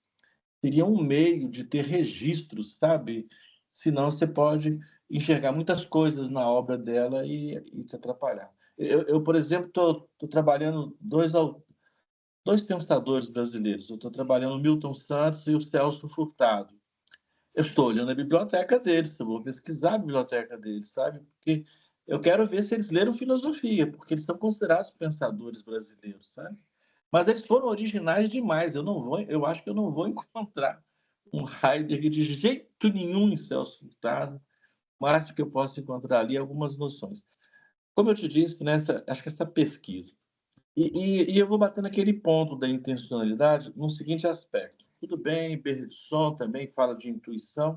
seria um meio de ter registros, sabe? Senão você pode enxergar muitas coisas na obra dela e te atrapalhar. Por exemplo, estou trabalhando dois pensadores brasileiros. Eu estou trabalhando o Milton Santos e o Celso Furtado. Eu estou olhando a biblioteca deles, eu vou pesquisar a biblioteca deles, sabe? Porque eu quero ver se eles leram filosofia, porque eles são considerados pensadores brasileiros, sabe? Mas eles foram originais demais. Eu acho que eu não vou encontrar um Heidegger de jeito nenhum em Celso Furtado, mas que eu posso encontrar ali algumas noções. Como eu te disse, acho que essa pesquisa. E eu vou bater naquele ponto da intencionalidade no seguinte aspecto. Tudo bem, Bergson também fala de intuição,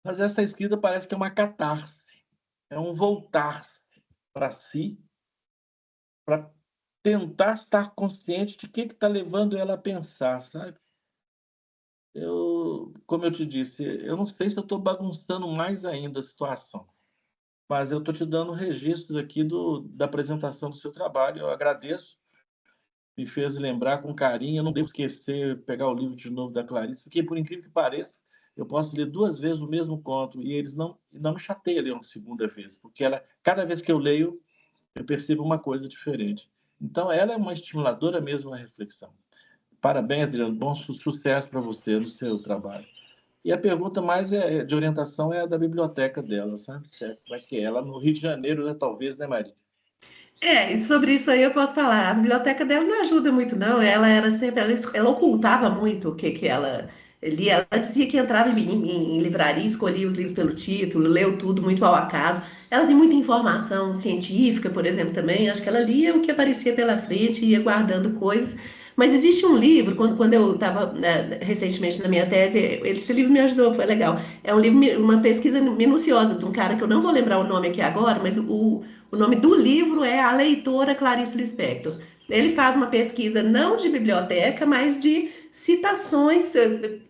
mas essa escrita parece que é uma catarse, é um voltar para si, para tentar estar consciente de que está levando ela a pensar, sabe? Como eu te disse, eu não sei se eu estou bagunçando mais ainda a situação, mas eu estou te dando registros aqui da apresentação do seu trabalho. Eu agradeço, me fez lembrar com carinho. Eu não devo esquecer, pegar o livro de novo da Clarice, porque, por incrível que pareça, eu posso ler duas vezes o mesmo conto e eles não me chateiam ler uma segunda vez, porque cada vez que eu leio, eu percebo uma coisa diferente. Então, ela é uma estimuladora mesmo à reflexão. Parabéns, Adriano. Bom sucesso para você no seu trabalho. E a pergunta mais de orientação é a da biblioteca dela, sabe? Certo? Vai que ela no Rio de Janeiro, né? Talvez, né, Maria? E sobre isso aí eu posso falar. A biblioteca dela não ajuda muito, não. Ela era sempre, ela ocultava muito o que que ela lia. Ela dizia que entrava em livraria, escolhia os livros pelo título, leu tudo muito ao acaso. Ela tem muita informação científica, por exemplo, também. Acho que ela lia o que aparecia pela frente e ia guardando coisas. Mas existe um livro, quando eu estava recentemente na minha tese, esse livro me ajudou, foi legal. É um livro, uma pesquisa minuciosa de um cara que eu não vou lembrar o nome aqui agora, mas o nome do livro é A Leitora Clarice Lispector. Ele faz uma pesquisa não de biblioteca, mas de citações,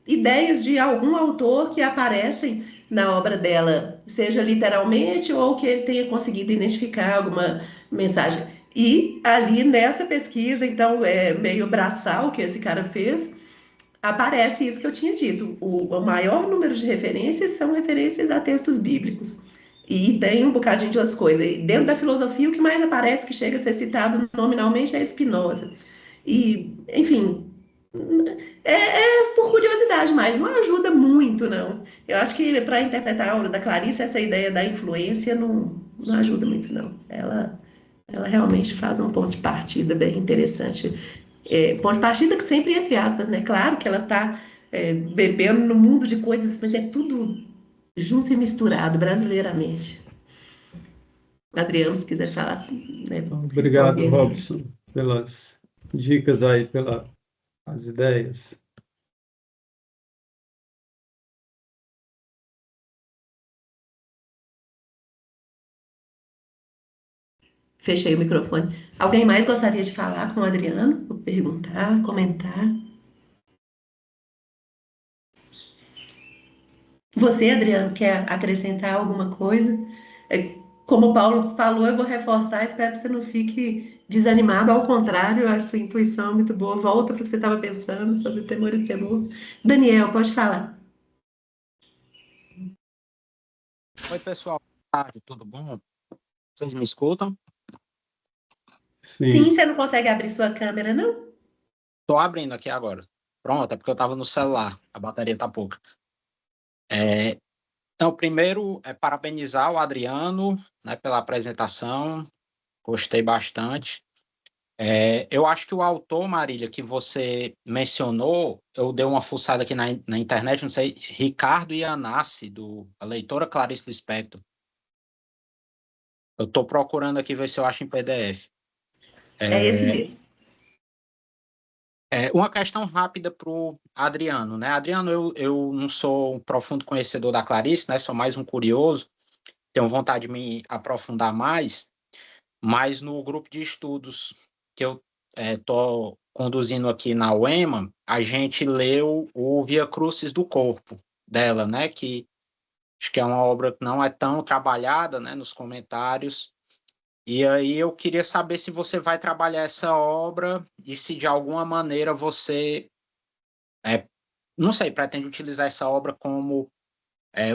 ideias de algum autor que aparecem na obra dela, seja literalmente ou que ele tenha conseguido identificar alguma mensagem. E ali nessa pesquisa, então, meio braçal que esse cara fez, aparece isso que eu tinha dito. O maior número de referências são referências a textos bíblicos. E tem um bocadinho de outras coisas. E dentro da filosofia, o que mais aparece que chega a ser citado nominalmente é Spinoza. E, enfim, é por curiosidade, mas não ajuda muito, não. Eu acho que para interpretar a obra da Clarice, essa ideia da influência não ajuda muito, não. Ela realmente faz um ponto de partida bem interessante. Ponto de partida que sempre entre aspas, né? Claro que ela está bebendo no mundo de coisas, mas é tudo junto e misturado brasileiramente. Adriano, se quiser falar assim, né? Obrigado, Responder aí. Robson, pelas dicas aí, pelas ideias. Fechei o microfone. Alguém mais gostaria de falar com o Adriano? Perguntar, comentar? Você, Adriano, quer acrescentar alguma coisa? Como o Paulo falou, eu vou reforçar, espero que você não fique desanimado, ao contrário, eu acho sua intuição muito boa. Volta para o que você estava pensando sobre temor e temor. Daniel, pode falar. Oi, pessoal. Boa tarde, tudo bom? Vocês me escutam? Sim, Sim, você não consegue abrir sua câmera, não? Estou abrindo aqui agora. Pronto, é porque eu estava no celular, a bateria está pouca. Então, primeiro, parabenizar o Adriano, né, pela apresentação, gostei bastante. Eu acho que o autor, Marília, que você mencionou, eu dei uma fuçada aqui na internet, não sei, Ricardo Iannassi, a leitora Clarice Lispector. Eu estou procurando aqui ver se eu acho em PDF. É esse mesmo. Uma questão rápida para o Adriano, né? Adriano, eu não sou um profundo conhecedor da Clarice, né? Sou mais um curioso, tenho vontade de me aprofundar mais, mas no grupo de estudos que eu estou conduzindo aqui na UEMA, a gente leu o Via Crucis do Corpo dela, né? Que acho que é uma obra que não é tão trabalhada, né? Nos comentários. E aí eu queria saber se você vai trabalhar essa obra e se de alguma maneira você não sei, pretende utilizar essa obra como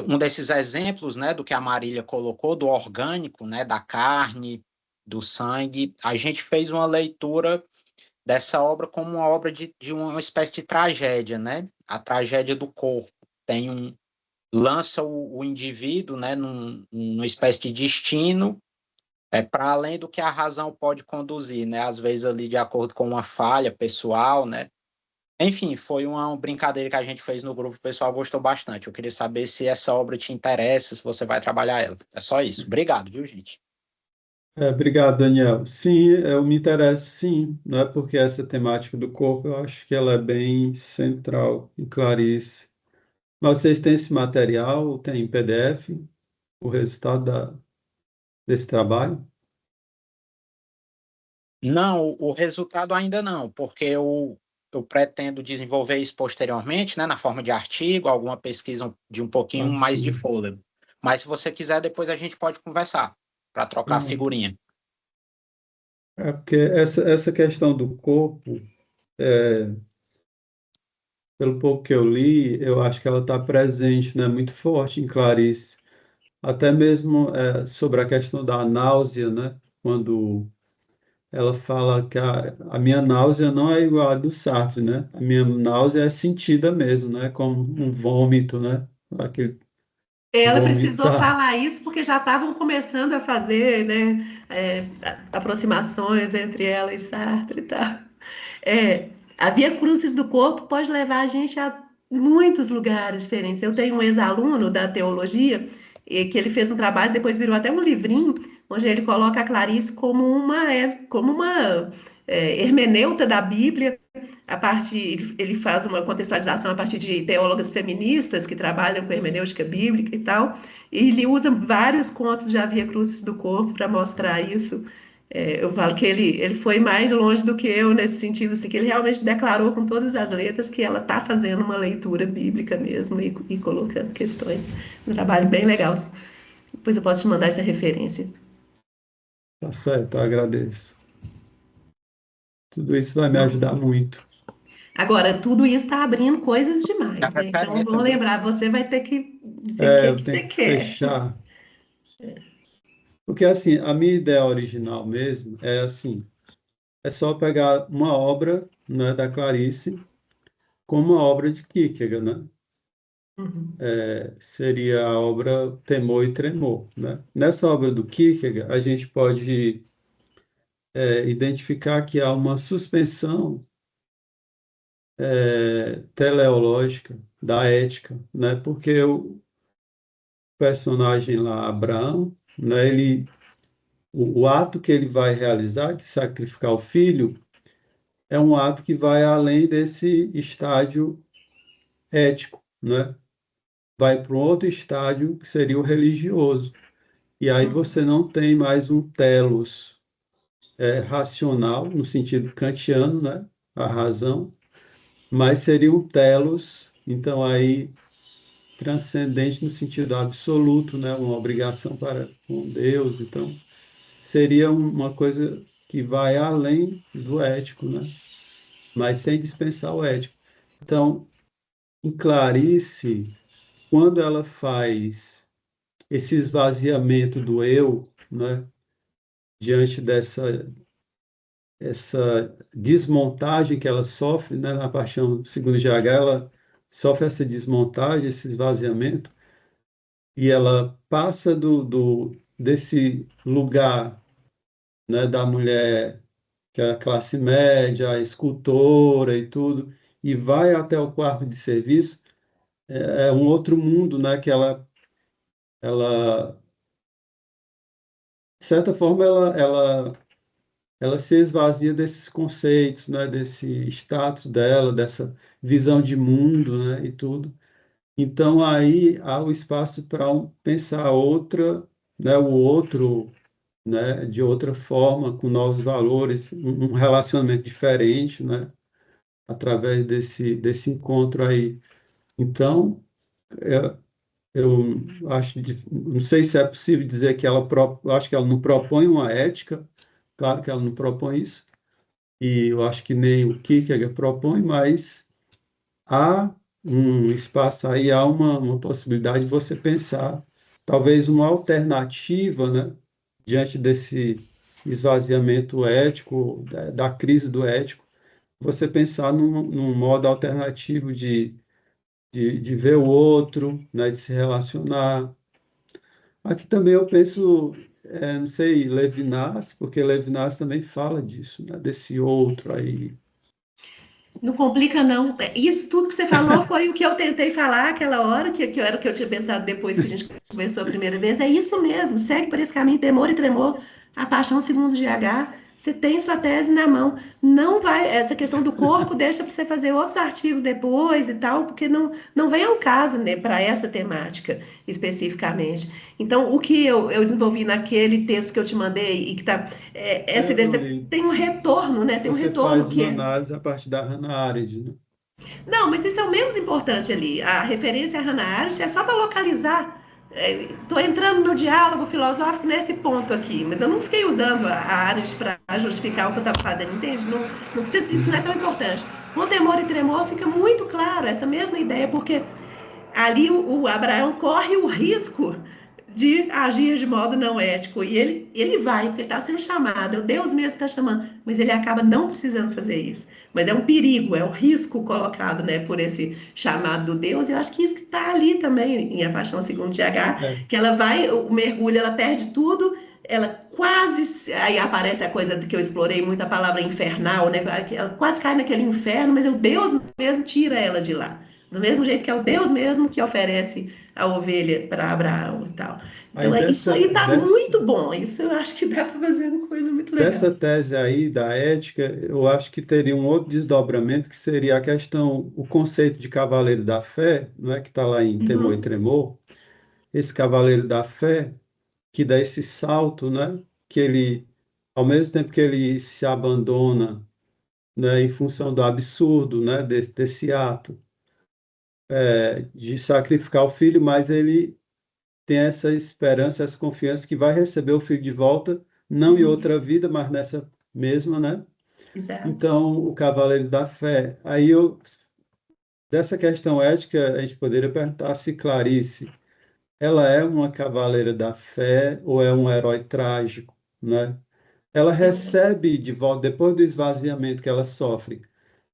um desses exemplos, né, do que a Marília colocou, do orgânico, né, da carne, do sangue. A gente fez uma leitura dessa obra como uma obra de uma espécie de tragédia, né? A tragédia do corpo. Lança o indivíduo, né, numa espécie de destino, para além do que a razão pode conduzir, né? Às vezes ali de acordo com uma falha pessoal, né? Enfim, foi uma brincadeira que a gente fez no grupo, o pessoal gostou bastante. Eu queria saber se essa obra te interessa, se você vai trabalhar ela. É só isso. Obrigado, viu, gente? obrigado, Daniel. Sim, eu me interesso, sim, não é porque essa temática do corpo, eu acho que ela é bem central em Clarice. Mas vocês têm esse material, tem em PDF, o resultado desse trabalho? Não, o resultado ainda não, porque eu pretendo desenvolver isso posteriormente, né, na forma de artigo, alguma pesquisa de um pouquinho Ah, mais de sim. fôlego. Mas se você quiser, depois a gente pode conversar para trocar Pronto. figurinha. É porque essa questão do corpo, é, pelo pouco que eu li, eu acho que ela está presente, né, muito forte em Clarice. Até mesmo sobre a questão da náusea, né? Quando ela fala que a minha náusea não é igual à do Sartre, né? A minha náusea é sentida mesmo, né? Como um vômito, né? Aquele Ela precisou vomitar. falar isso porque já estavam começando a fazer, né, aproximações entre ela e Sartre e tal. A Via Crucis do Corpo pode levar a gente a muitos lugares diferentes. Eu tenho um ex-aluno da teologia que ele fez um trabalho, depois virou até um livrinho, onde ele coloca a Clarice como uma hermeneuta da Bíblia. Ele faz uma contextualização a partir de teólogas feministas que trabalham com hermenêutica bíblica e tal, e ele usa vários contos de A Via Crucis do Corpo para mostrar isso. Eu falo que ele foi mais longe do que eu nesse sentido, assim, que ele realmente declarou com todas as letras que ela está fazendo uma leitura bíblica mesmo e colocando questões. Um trabalho bem legal. Depois eu posso te mandar essa referência. Tá certo, eu agradeço. Tudo isso vai me ajudar muito. Agora, tudo isso está abrindo coisas A demais, né? Então, referência, vamos viu? lembrar, você vai ter que dizer o que Eu que tenho você que quer. fechar. Porque, assim, a minha ideia original mesmo é assim, é só pegar uma obra, né, da Clarice como uma obra de Kierkegaard, né? Uhum. Seria a obra Temor e Tremor, né? Nessa obra do Kierkegaard, a gente pode identificar que há uma suspensão teleológica da ética, né? Porque o personagem lá, Abraão, né? O ato que ele vai realizar de sacrificar o filho é um ato que vai além desse estágio ético, né? Vai para um outro estágio que seria o religioso. E aí Uhum. você não tem mais um telos racional, no sentido kantiano, né? A razão, mas seria um telos, então aí transcendente no sentido absoluto, né? Uma obrigação para com Deus, então seria uma coisa que vai além do ético, né? Mas sem dispensar o ético. Então, em Clarice, quando ela faz esse esvaziamento do eu, né? Diante dessa essa desmontagem que ela sofre, né, na Paixão segundo GH, ela sofre essa desmontagem, esse esvaziamento, e ela passa desse lugar, né, da mulher que é a classe média, a escultora e tudo, e vai até o quarto de serviço, é um outro mundo, né, que ela de certa forma, ela se esvazia desses conceitos, né, desse status dela, dessa visão de mundo, né, e tudo. Então aí há o espaço para pensar outra, né, o outro, né, de outra forma, com novos valores, um relacionamento diferente, né, através desse encontro aí. Então, eu, eu acho, não sei se é possível dizer que eu acho que ela não propõe uma ética, claro que ela não propõe isso, e eu acho que nem o Kierkegaard propõe, mas há um espaço aí, há uma possibilidade de você pensar, talvez uma alternativa, né, diante desse esvaziamento ético, da crise do ético, você pensar num modo alternativo de ver o outro, né, de se relacionar. Aqui também eu penso, não sei, Levinas, porque Levinas também fala disso, né, desse outro aí. Não complica, não. Isso tudo que você falou foi o que eu tentei falar aquela hora, que era o que eu tinha pensado depois que a gente conversou a primeira vez. É isso mesmo, segue por esse caminho, temor e tremor, a paixão segundo GH. Você tem sua tese na mão. Não vai, essa questão do corpo deixa para você fazer outros artigos depois e tal, porque não vem ao caso, né, para essa temática especificamente. Então, o que eu desenvolvi naquele texto que eu te mandei e que tá, essa ideia, Eu você li. tem um retorno, né? Tem um Você retorno faz que uma é. análise a partir da Hannah Arendt, né? Não, mas isso é o menos importante ali. A referência à Hannah Arendt é só para localizar. Estou entrando no diálogo filosófico nesse ponto aqui, mas eu não fiquei usando a Arendt para justificar o que eu estava fazendo, entende? Não precisa, isso não é Uhum. tão importante. Com temor e tremor fica muito claro essa mesma ideia, porque ali o Abraão corre o risco de agir de modo não ético. E ele vai, porque está sendo chamado, é o Deus mesmo está chamando, mas ele acaba não precisando fazer isso. Mas é um perigo, é um risco colocado, né, por esse chamado do Deus. E eu acho que isso que está ali também em A Paixão Segundo GH, É, que ela vai, o mergulho, ela perde tudo, ela quase, aí aparece a coisa que eu explorei muito, a palavra infernal, né? Ela quase cai naquele inferno, mas o Deus mesmo tira ela de lá. Do mesmo jeito que é o Deus mesmo que oferece a ovelha para Abraão e tal. aí Então, isso dessa, aí tá dessa, muito bom. Isso eu acho que dá para fazer uma coisa muito legal. dessa tese aí da ética, eu acho que teria um outro desdobramento, que seria a questão, o conceito de cavaleiro da fé, não é que está lá em Temor e Uhum, Tremor, esse cavaleiro da fé, que dá esse salto, né? Que ele, ao mesmo tempo que ele se abandona, né, em função do absurdo, né, desse ato, de sacrificar o filho, mas ele tem essa esperança, essa confiança que vai receber o filho de volta, não em uhum, outra vida, mas nessa mesma, né? Exato. Então, o cavaleiro da fé. Dessa questão ética, a gente poderia perguntar se Clarice, ela é uma cavaleira da fé ou é um herói trágico, né? Ela recebe de volta, depois do esvaziamento que ela sofre,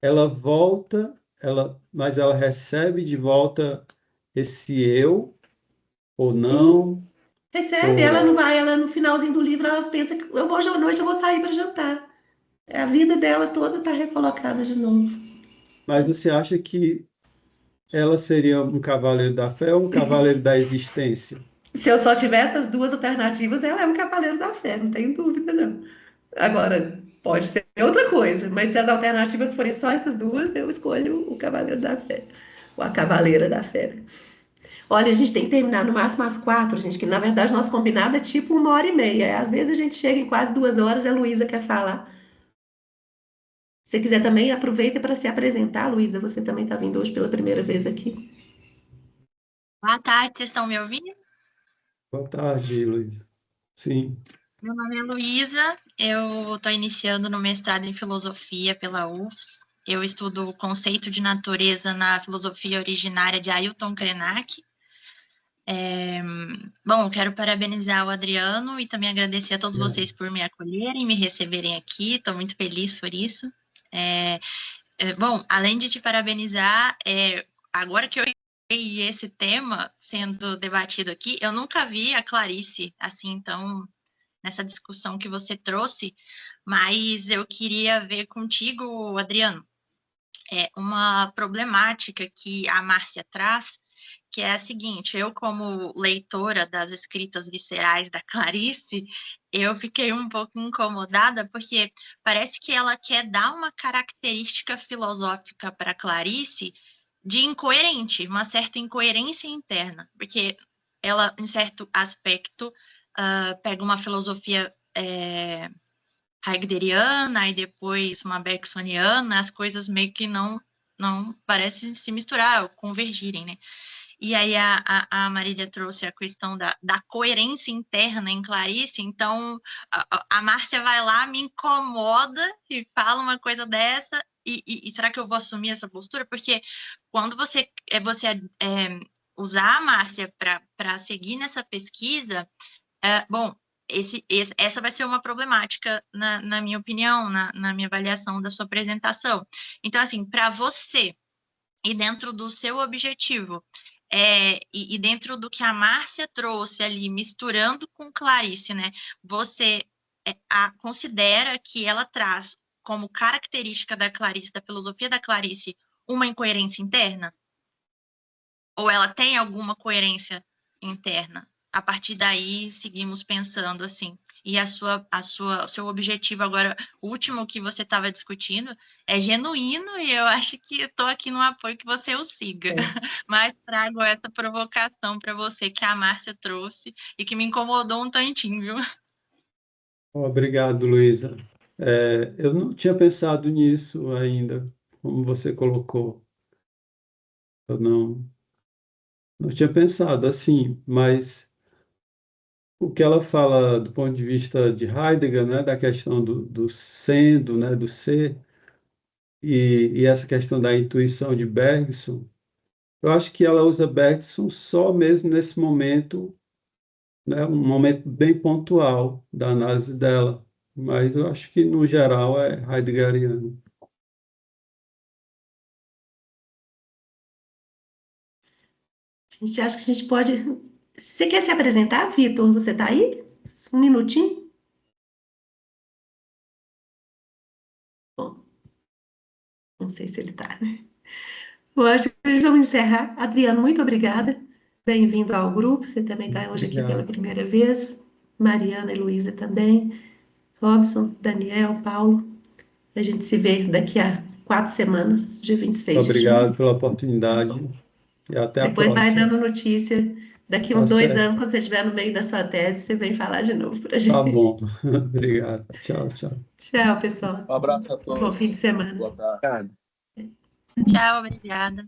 ela volta, mas ela recebe de volta esse eu ou Sim, não? recebe. Ela não Ou... vai, ela no finalzinho do livro, ela pensa que eu hoje à noite eu vou sair para jantar. A vida dela toda está recolocada de novo. Mas você acha que ela seria um cavaleiro da fé ou um cavaleiro da existência? Se eu só tivesse as duas alternativas, ela é um cavaleiro da fé, não tem dúvida, não. Agora, pode ser outra coisa, mas se as alternativas forem só essas duas, eu escolho o cavaleiro da fé, ou a cavaleira da fé. Olha, a gente tem que terminar no máximo às 4, gente, que na verdade nosso combinado é tipo 1h30. Às vezes a gente chega em quase 2 horas e a Luísa quer falar. Se você quiser também, aproveita para se apresentar, Luísa. Você também está vindo hoje pela primeira vez aqui. Boa tarde, vocês estão me ouvindo? Boa tarde, Luiz. Sim. Meu nome é Luísa, eu estou iniciando no mestrado em filosofia pela UFS. Eu estudo o conceito de natureza na filosofia originária de Ailton Krenak. Bom, eu quero parabenizar o Adriano e também agradecer a todos vocês por me acolherem, me receberem aqui. Estou muito feliz por isso. Bom, além de te parabenizar, agora que eu vi esse tema sendo debatido aqui, eu nunca vi a Clarice assim, então, nessa discussão que você trouxe, mas eu queria ver contigo, Adriano, uma problemática que a Márcia traz, que é a seguinte: eu, como leitora das escritas viscerais da Clarice, eu fiquei um pouco incomodada, porque parece que ela quer dar uma característica filosófica para Clarice de incoerente, uma certa incoerência interna, porque ela, em certo aspecto, pega uma filosofia heideggeriana e depois uma bergsoniana, as coisas meio que não parecem se misturar ou convergirem, né? E aí a Marília trouxe a questão da coerência interna em Clarice, então a Márcia vai lá, me incomoda e fala uma coisa dessa, e será que eu vou assumir essa postura? Porque quando você usar a Márcia para seguir nessa pesquisa, bom, essa vai ser uma problemática, na minha opinião, na minha avaliação da sua apresentação. Então, assim, para você, e dentro do seu objetivo, e dentro do que a Márcia trouxe ali, misturando com Clarice, né? Você considera que ela traz como característica da Clarice, da filosofia da Clarice, uma incoerência interna? Ou ela tem alguma coerência interna? A partir daí, seguimos pensando assim. E o seu objetivo agora, o último que você estava discutindo, é genuíno e eu acho que estou aqui no apoio que você o siga. Mas trago essa provocação para você que a Márcia trouxe e que me incomodou um tantinho, viu? Obrigado, Luísa. Eu não tinha pensado nisso ainda, como você colocou. Eu não tinha pensado assim, mas o que ela fala do ponto de vista de Heidegger, né, da questão do sendo, né, do ser, e essa questão da intuição de Bergson, eu acho que ela usa Bergson só mesmo nesse momento, né, um momento bem pontual da análise dela, mas eu acho que, no geral, é heideggeriano. A gente acha que a gente pode. Você quer se apresentar, Vitor? Você está aí? Um minutinho? Bom, não sei se ele está, né? Bom, acho que a gente vamos encerrar. Adriano, muito obrigada. Bem-vindo ao grupo. Você também está hoje aqui pela Obrigado. primeira vez. Mariana e Luísa também. Robson, Daniel, Paulo. A gente se vê daqui a 4 semanas, dia 26 de Obrigado junho. pela oportunidade e até a Depois vai próxima. dando notícia. Daqui Tá uns 2 anos, certo. quando você estiver no meio da sua tese, você vem falar de novo para a Tá gente. bom. Obrigado. Tchau, tchau. Tchau, pessoal. Um abraço a Bom fim de todos. semana. Boa tarde. Tchau, obrigada.